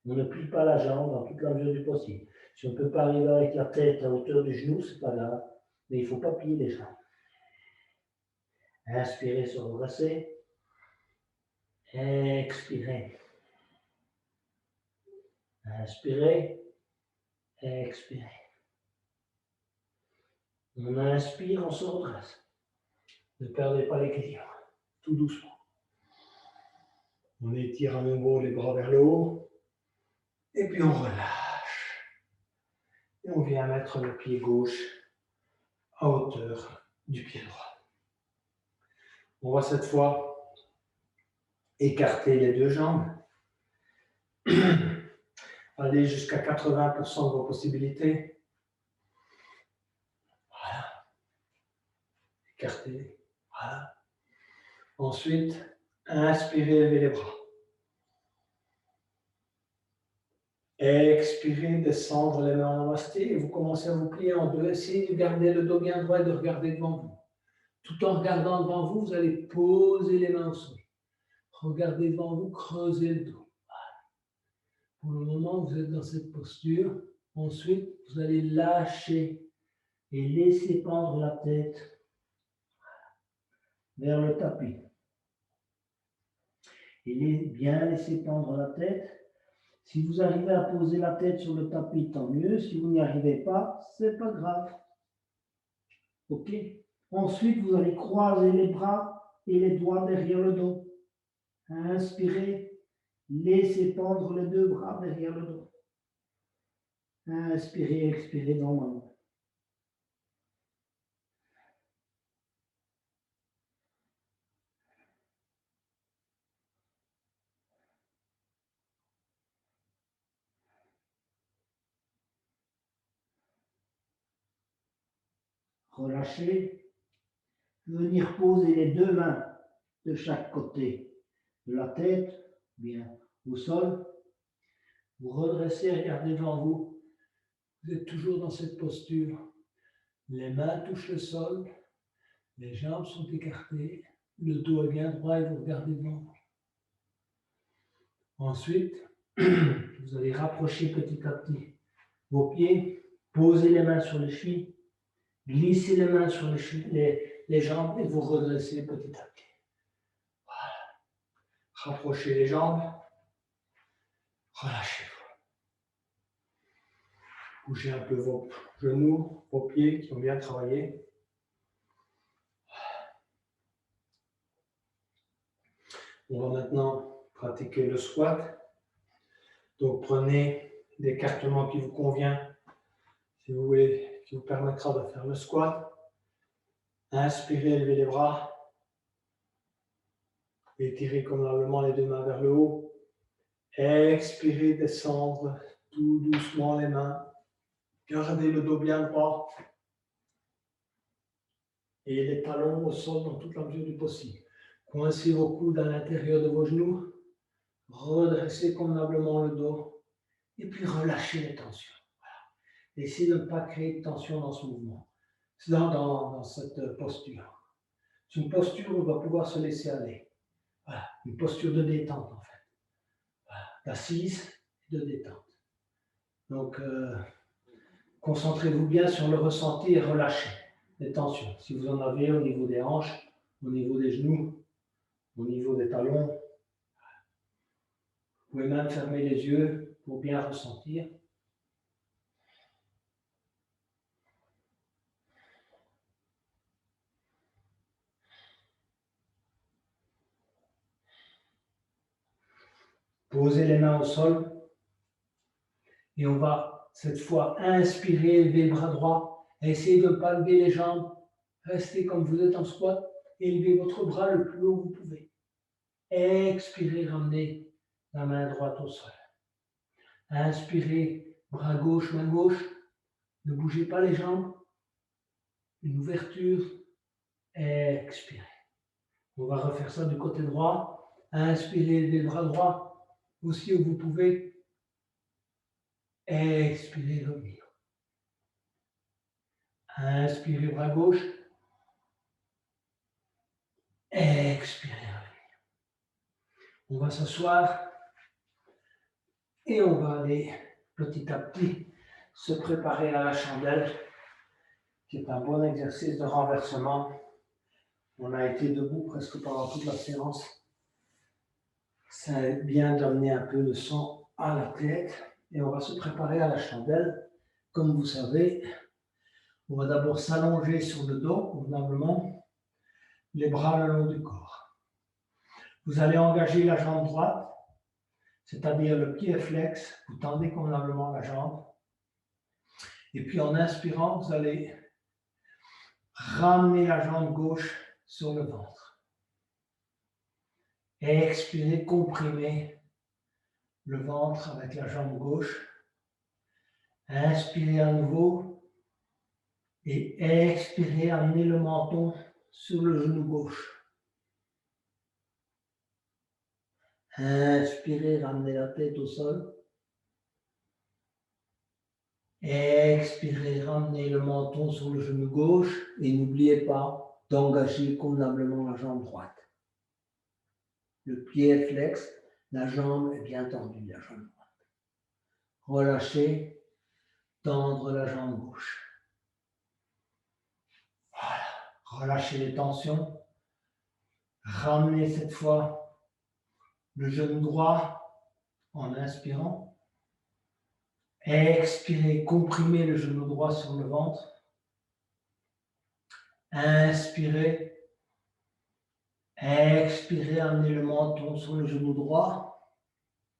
On ne plie pas la jambe dans toute la mesure du possible. Si on ne peut pas arriver avec la tête à hauteur du genou, c'est pas grave, mais il ne faut pas plier les jambes. Inspirez, se redresser. Expirez. Inspirez. Expirez. On inspire, on se redresse. Ne perdez pas l'équilibre. tout doucement. On étire à nouveau les bras vers le haut. Et puis on relâche. Et on vient mettre le pied gauche à hauteur du pied droit. On va cette fois écarter les deux jambes. Allez jusqu'à 80% de vos possibilités. Voilà. Écartez. Voilà. Ensuite, inspirez, levez les bras. Expirez, descendre les mains en namasté et vous commencez à vous plier en deux. Essayez de garder le dos bien droit et de regarder devant vous. Tout en regardant devant vous, vous allez poser les mains au sol. Regardez devant vous, creusez le dos. Voilà. Pour le moment, vous êtes dans cette posture. Ensuite, vous allez lâcher et laisser pendre la tête vers le tapis. Et bien laisser pendre la tête. Si vous arrivez à poser la tête sur le tapis, tant mieux. Si vous n'y arrivez pas, c'est pas grave. Ok? Ensuite, vous allez croiser les bras et les doigts derrière le dos. Inspirez. Laissez pendre les deux bras derrière le dos. Inspirez, expirez normalement. Relâchez. Venir poser les deux mains de chaque côté de la tête, bien au sol. Vous redressez, regardez devant vous. Vous êtes toujours dans cette posture. Les mains touchent le sol. Les jambes sont écartées. Le dos est bien droit et vous regardez devant vous. Ensuite, vous allez rapprocher petit à petit vos pieds. Posez les mains sur les chevilles. Glissez les mains sur les jambes et vous redressez petit à petit. Voilà. Rapprochez les jambes. Relâchez-vous. Bougez un peu vos genoux, vos pieds qui ont bien travaillé. On va maintenant pratiquer le squat. Donc prenez l'écartement qui vous convient, si vous voulez, qui vous permettra de faire le squat. Inspirez, levez les bras. Étirez convenablement les deux mains vers le haut. Expirez, descendre tout doucement les mains. Gardez le dos bien droit. Et les talons au sol dans toute la mesure du possible. Coincez vos coudes à l'intérieur de vos genoux. Redressez convenablement le dos. Et puis relâchez les tensions. Voilà. Essayez de ne pas créer de tension dans ce mouvement. C'est dans cette posture. C'est une posture où on va pouvoir se laisser aller. Voilà. Une posture de détente en fait. Voilà. D'assise et de détente. Donc, concentrez-vous bien sur le ressenti et relâchez les tensions. Si vous en avez au niveau des hanches, au niveau des genoux, au niveau des talons, vous pouvez même fermer les yeux pour bien ressentir. Posez les mains au sol et on va cette fois inspirer, lever le bras droit, essayez de ne pas lever les jambes, restez comme vous êtes en squat et levez votre bras le plus haut que vous pouvez. Expirez, ramenez la main droite au sol. Inspirez, bras gauche, main gauche, ne bougez pas les jambes, une ouverture, expirez. On va refaire ça du côté droit, inspirez, levez le bras droit, aussi où vous pouvez, expirez, revenir. Inspirez, bras gauche, expirez, revenir. On va s'asseoir et on va aller petit à petit se préparer à la chandelle, qui est un bon exercice de renversement. On a été debout presque pendant toute la séance. C'est bien d'amener un peu de sang à la tête et on va se préparer à la chandelle. Comme vous savez, on va d'abord s'allonger sur le dos, convenablement, les bras le long du corps. Vous allez engager la jambe droite, c'est-à-dire le pied flex, vous tendez convenablement la jambe. Et puis en inspirant, vous allez ramener la jambe gauche sur le ventre. Expirez, comprimez le ventre avec la jambe gauche. Inspirez à nouveau et expirez, amenez le menton sur le genou gauche. Inspirez, ramenez la tête au sol. Expirez, ramenez le menton sur le genou gauche et n'oubliez pas d'engager convenablement la jambe droite. Le pied est flex, la jambe est bien tendue, la jambe droite. Relâchez, tendre la jambe gauche. Voilà, relâchez les tensions. Ramenez cette fois le genou droit en inspirant. Expirez, comprimez le genou droit sur le ventre. Inspirez. Expirez, amenez le menton sur le genou droit.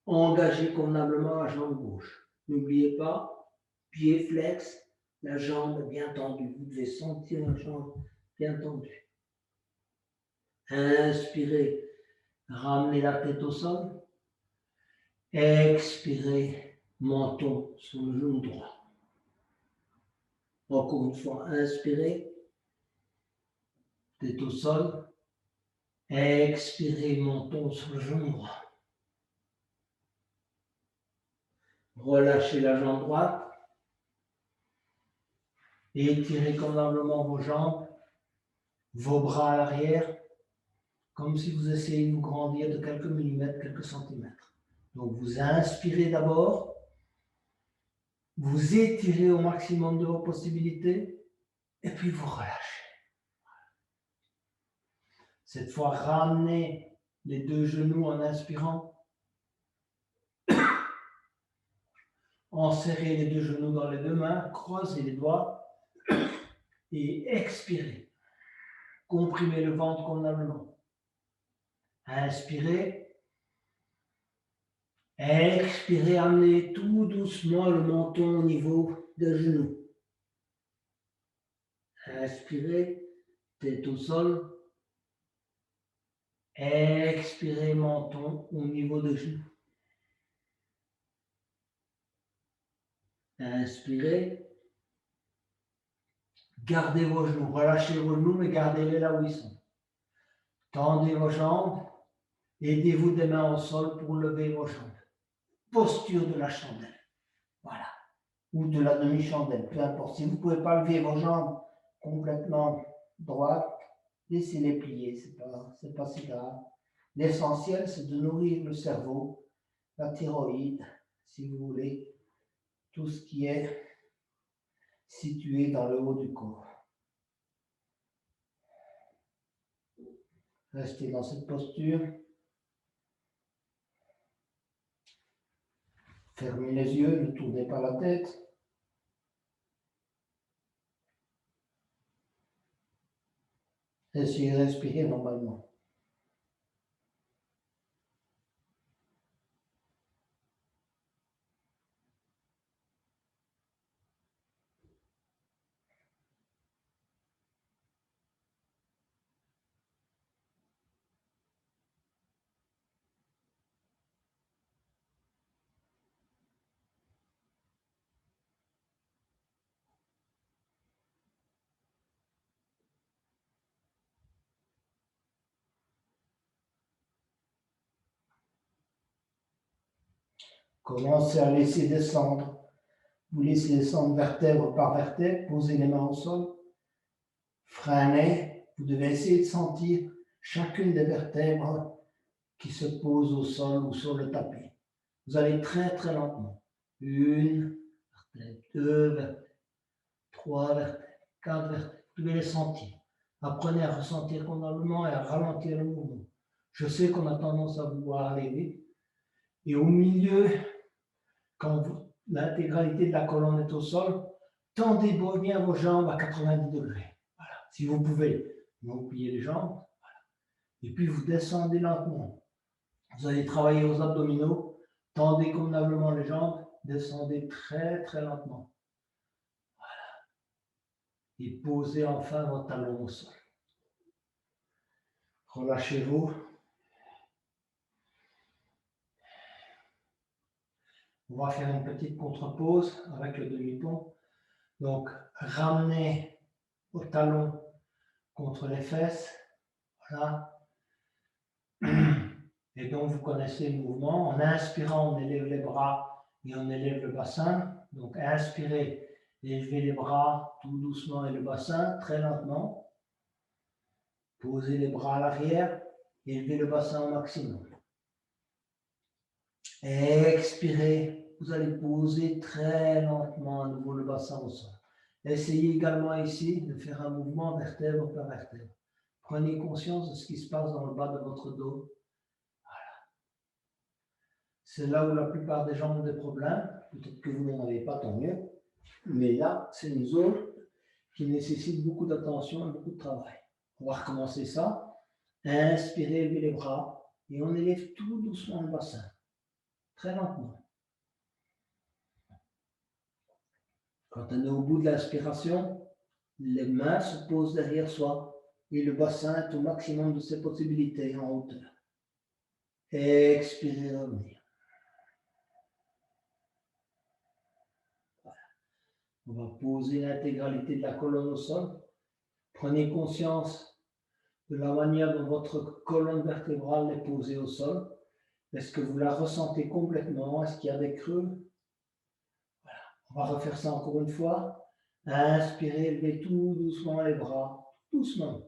Engagez convenablement la jambe gauche. N'oubliez pas, pied flex, la jambe bien tendue. Vous devez sentir la jambe bien tendue. Inspirez, ramenez la tête au sol. Expirez, menton sur le genou droit. Encore une fois, inspirez, tête au sol. Expirez, menton sur le genou droit. Relâchez la jambe droite. Étirez convenablement vos jambes, vos bras à l'arrière, comme si vous essayez de vous grandir de quelques millimètres, quelques centimètres. Donc vous inspirez d'abord, vous étirez au maximum de vos possibilités, et puis vous relâchez. Cette fois, ramenez les deux genoux en inspirant. Enserrez les deux genoux dans les deux mains, croisez les doigts et expirez. Comprimez le ventre convenablement. Inspirez. Expirez, amenez tout doucement le menton au niveau des genoux. Inspirez, tête au sol. Expirez, menton au niveau des genoux. Inspirez. Gardez vos genoux, relâchez vos genoux, mais gardez-les là où ils sont. Tendez vos jambes, aidez-vous des mains au sol pour lever vos jambes. Posture de la chandelle, voilà, ou de la demi-chandelle, peu importe. Si vous ne pouvez pas lever vos jambes complètement droites, laissez-les plier, c'est pas si grave. L'essentiel, c'est de nourrir le cerveau, la thyroïde, si vous voulez, tout ce qui est situé dans le haut du corps. Restez dans cette posture. Fermez les yeux, ne tournez pas la tête. Essayez de respirer normalement. Commencez à laisser descendre. Vous laissez descendre vertèbre par vertèbre, posez les mains au sol. Freinez. Vous devez essayer de sentir chacune des vertèbres qui se posent au sol ou sur le tapis. Vous allez très très lentement. Une vertèbre, deux vertèbres, trois vertèbres, quatre vertèbres. Vous devez les sentir. Apprenez à ressentir convenablement et à ralentir le mouvement. Je sais qu'on a tendance à vouloir aller vite. Et au milieu, quand l'intégralité de la colonne est au sol, tendez bien vos jambes à 90 degrés. Voilà. Si vous pouvez, donc pliez les jambes. Voilà. Et puis vous descendez lentement. Vous allez travailler aux abdominaux, tendez convenablement les jambes, descendez très très lentement. Voilà. Et posez enfin votre talon au sol. Relâchez-vous. On va faire une petite contre-pause avec le demi-pont. Donc, ramenez vos talons contre les fesses. Voilà. Et donc, vous connaissez le mouvement. En inspirant, on élève les bras et on élève le bassin. Donc, inspirez, élevez les bras tout doucement et le bassin très lentement. Posez les bras à l'arrière, élevez le bassin au maximum. Expirez, vous allez poser très lentement à nouveau le bassin au sol. Essayez également ici de faire un mouvement vertèbre par vertèbre. Prenez conscience de ce qui se passe dans le bas de votre dos. C'est là où la plupart des gens ont des problèmes. Peut-être que vous n'en avez pas, tant mieux. Mais là, c'est une zone qui nécessite beaucoup d'attention et beaucoup de travail. On va recommencer ça. Inspirez, élevez les bras et on élève tout doucement le bassin. Très lentement. Quand on est au bout de l'inspiration, les mains se posent derrière soi et le bassin est au maximum de ses possibilités en hauteur. Expirez, revenir. On va poser l'intégralité de la colonne au sol. Prenez conscience de la manière dont votre colonne vertébrale est posée au sol. Est-ce que vous la ressentez complètement? Est-ce qu'il y a des creux? Voilà. On va refaire ça encore une fois. Inspirez, levez tout doucement les bras, doucement.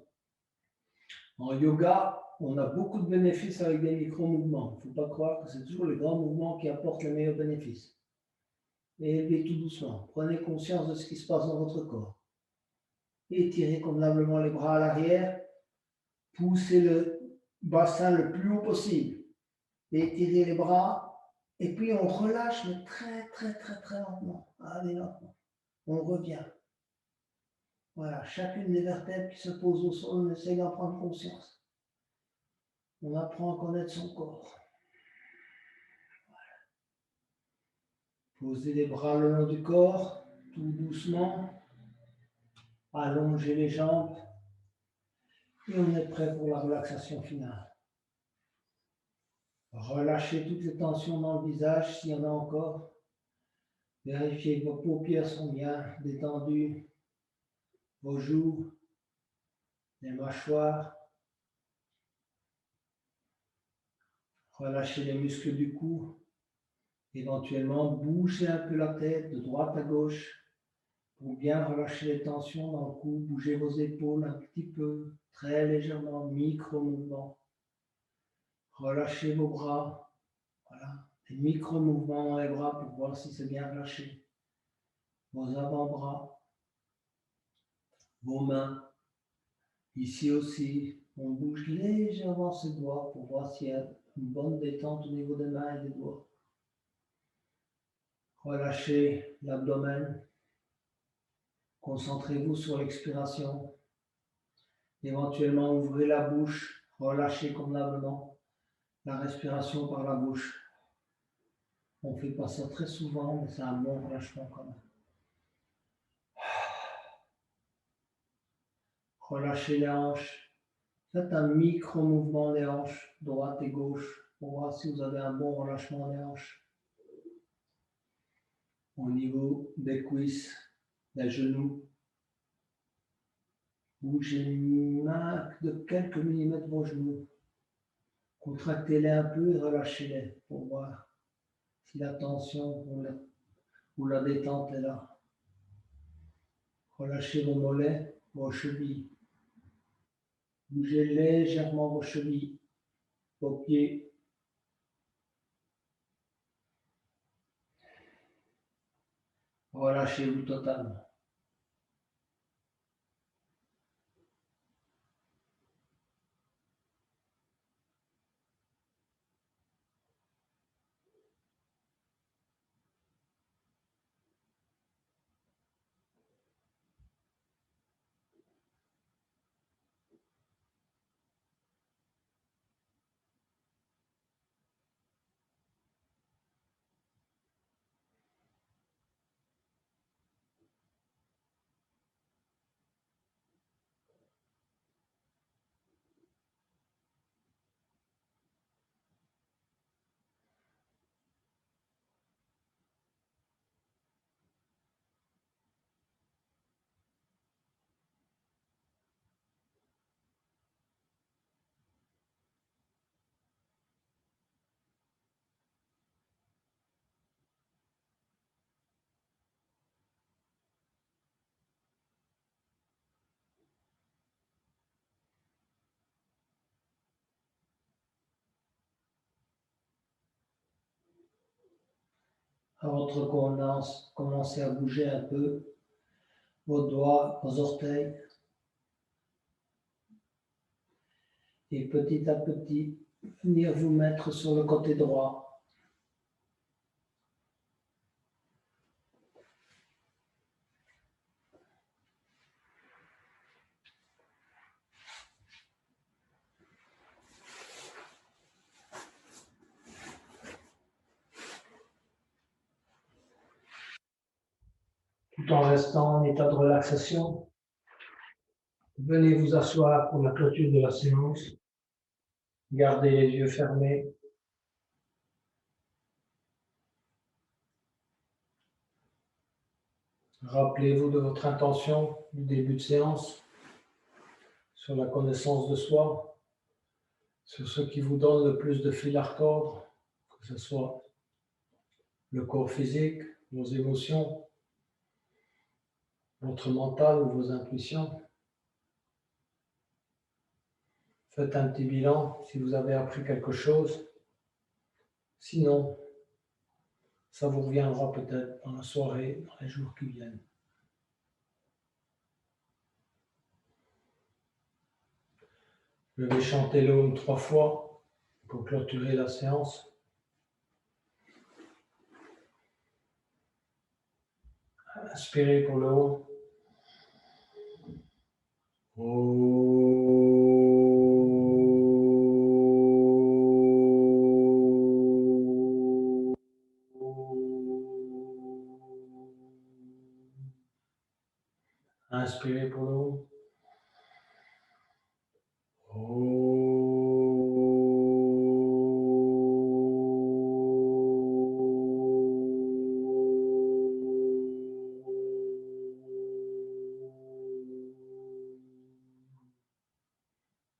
En yoga, on a beaucoup de bénéfices avec des micro-mouvements. Il ne faut pas croire que c'est toujours les grands mouvements qui apportent les meilleurs bénéfices. Et élevez tout doucement. Prenez conscience de ce qui se passe dans votre corps. Étirez convenablement les bras à l'arrière. Poussez le bassin le plus haut possible. Étirez les bras. Et puis on relâche, mais très, très, très, très lentement. Allez, lentement. On revient. Voilà, chacune des vertèbres qui se posent au sol, on essaie d'en prendre conscience. On apprend à connaître son corps. Posez les bras le long du corps, tout doucement. Allongez les jambes. Et on est prêt pour la relaxation finale. Relâchez toutes les tensions dans le visage s'il y en a encore. Vérifiez que vos paupières sont bien détendues. Vos joues, les mâchoires. Relâchez les muscles du cou. Éventuellement, bougez un peu la tête de droite à gauche pour bien relâcher les tensions dans le cou. Bougez vos épaules un petit peu, très légèrement, micro-mouvements. Relâchez vos bras. Voilà, des micro-mouvements dans les bras pour voir si c'est bien relâché. Vos avant-bras, vos mains. Ici aussi, on bouge légèrement ses doigts pour voir s'il y a une bonne détente au niveau des mains et des doigts. Relâchez l'abdomen. Concentrez-vous sur l'expiration. Éventuellement, ouvrez la bouche. Relâchez convenablement la respiration par la bouche. On ne fait pas ça très souvent, mais c'est un bon relâchement quand même. Relâchez les hanches. Faites un micro-mouvement des hanches, droite et gauche, pour voir si vous avez un bon relâchement des hanches. Au niveau des cuisses, des genoux. Bougez de quelques millimètres vos genoux. Contractez-les un peu et relâchez-les pour voir si la tension ou la détente est là. Relâchez vos mollets, vos chevilles. Bougez légèrement vos chevilles, vos pieds. Relâchez-vous totalement. À votre convenance, commencez à bouger un peu vos doigts, vos orteils. Et petit à petit, venir vous mettre sur le côté droit. Tout en restant en état de relaxation. Venez vous asseoir pour la clôture de la séance. Gardez les yeux fermés. Rappelez-vous de votre intention du début de séance sur la connaissance de soi, sur ce qui vous donne le plus de fil à retordre, que ce soit le corps physique, vos émotions, votre mental ou vos intuitions. Faites un petit bilan si vous avez appris quelque chose. Sinon, ça vous reviendra peut-être dans la soirée, dans les jours qui viennent. Je vais chanter l'Aum 3 fois pour clôturer la séance. Inspirez pour le Om. Inspirez pour le Om.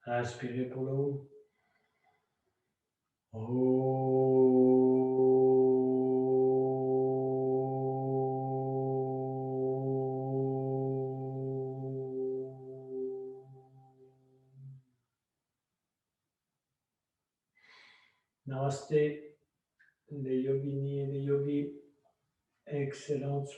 Inspirez pour le Om. Namaste, les yoginis et les yogis. Excellente soirée.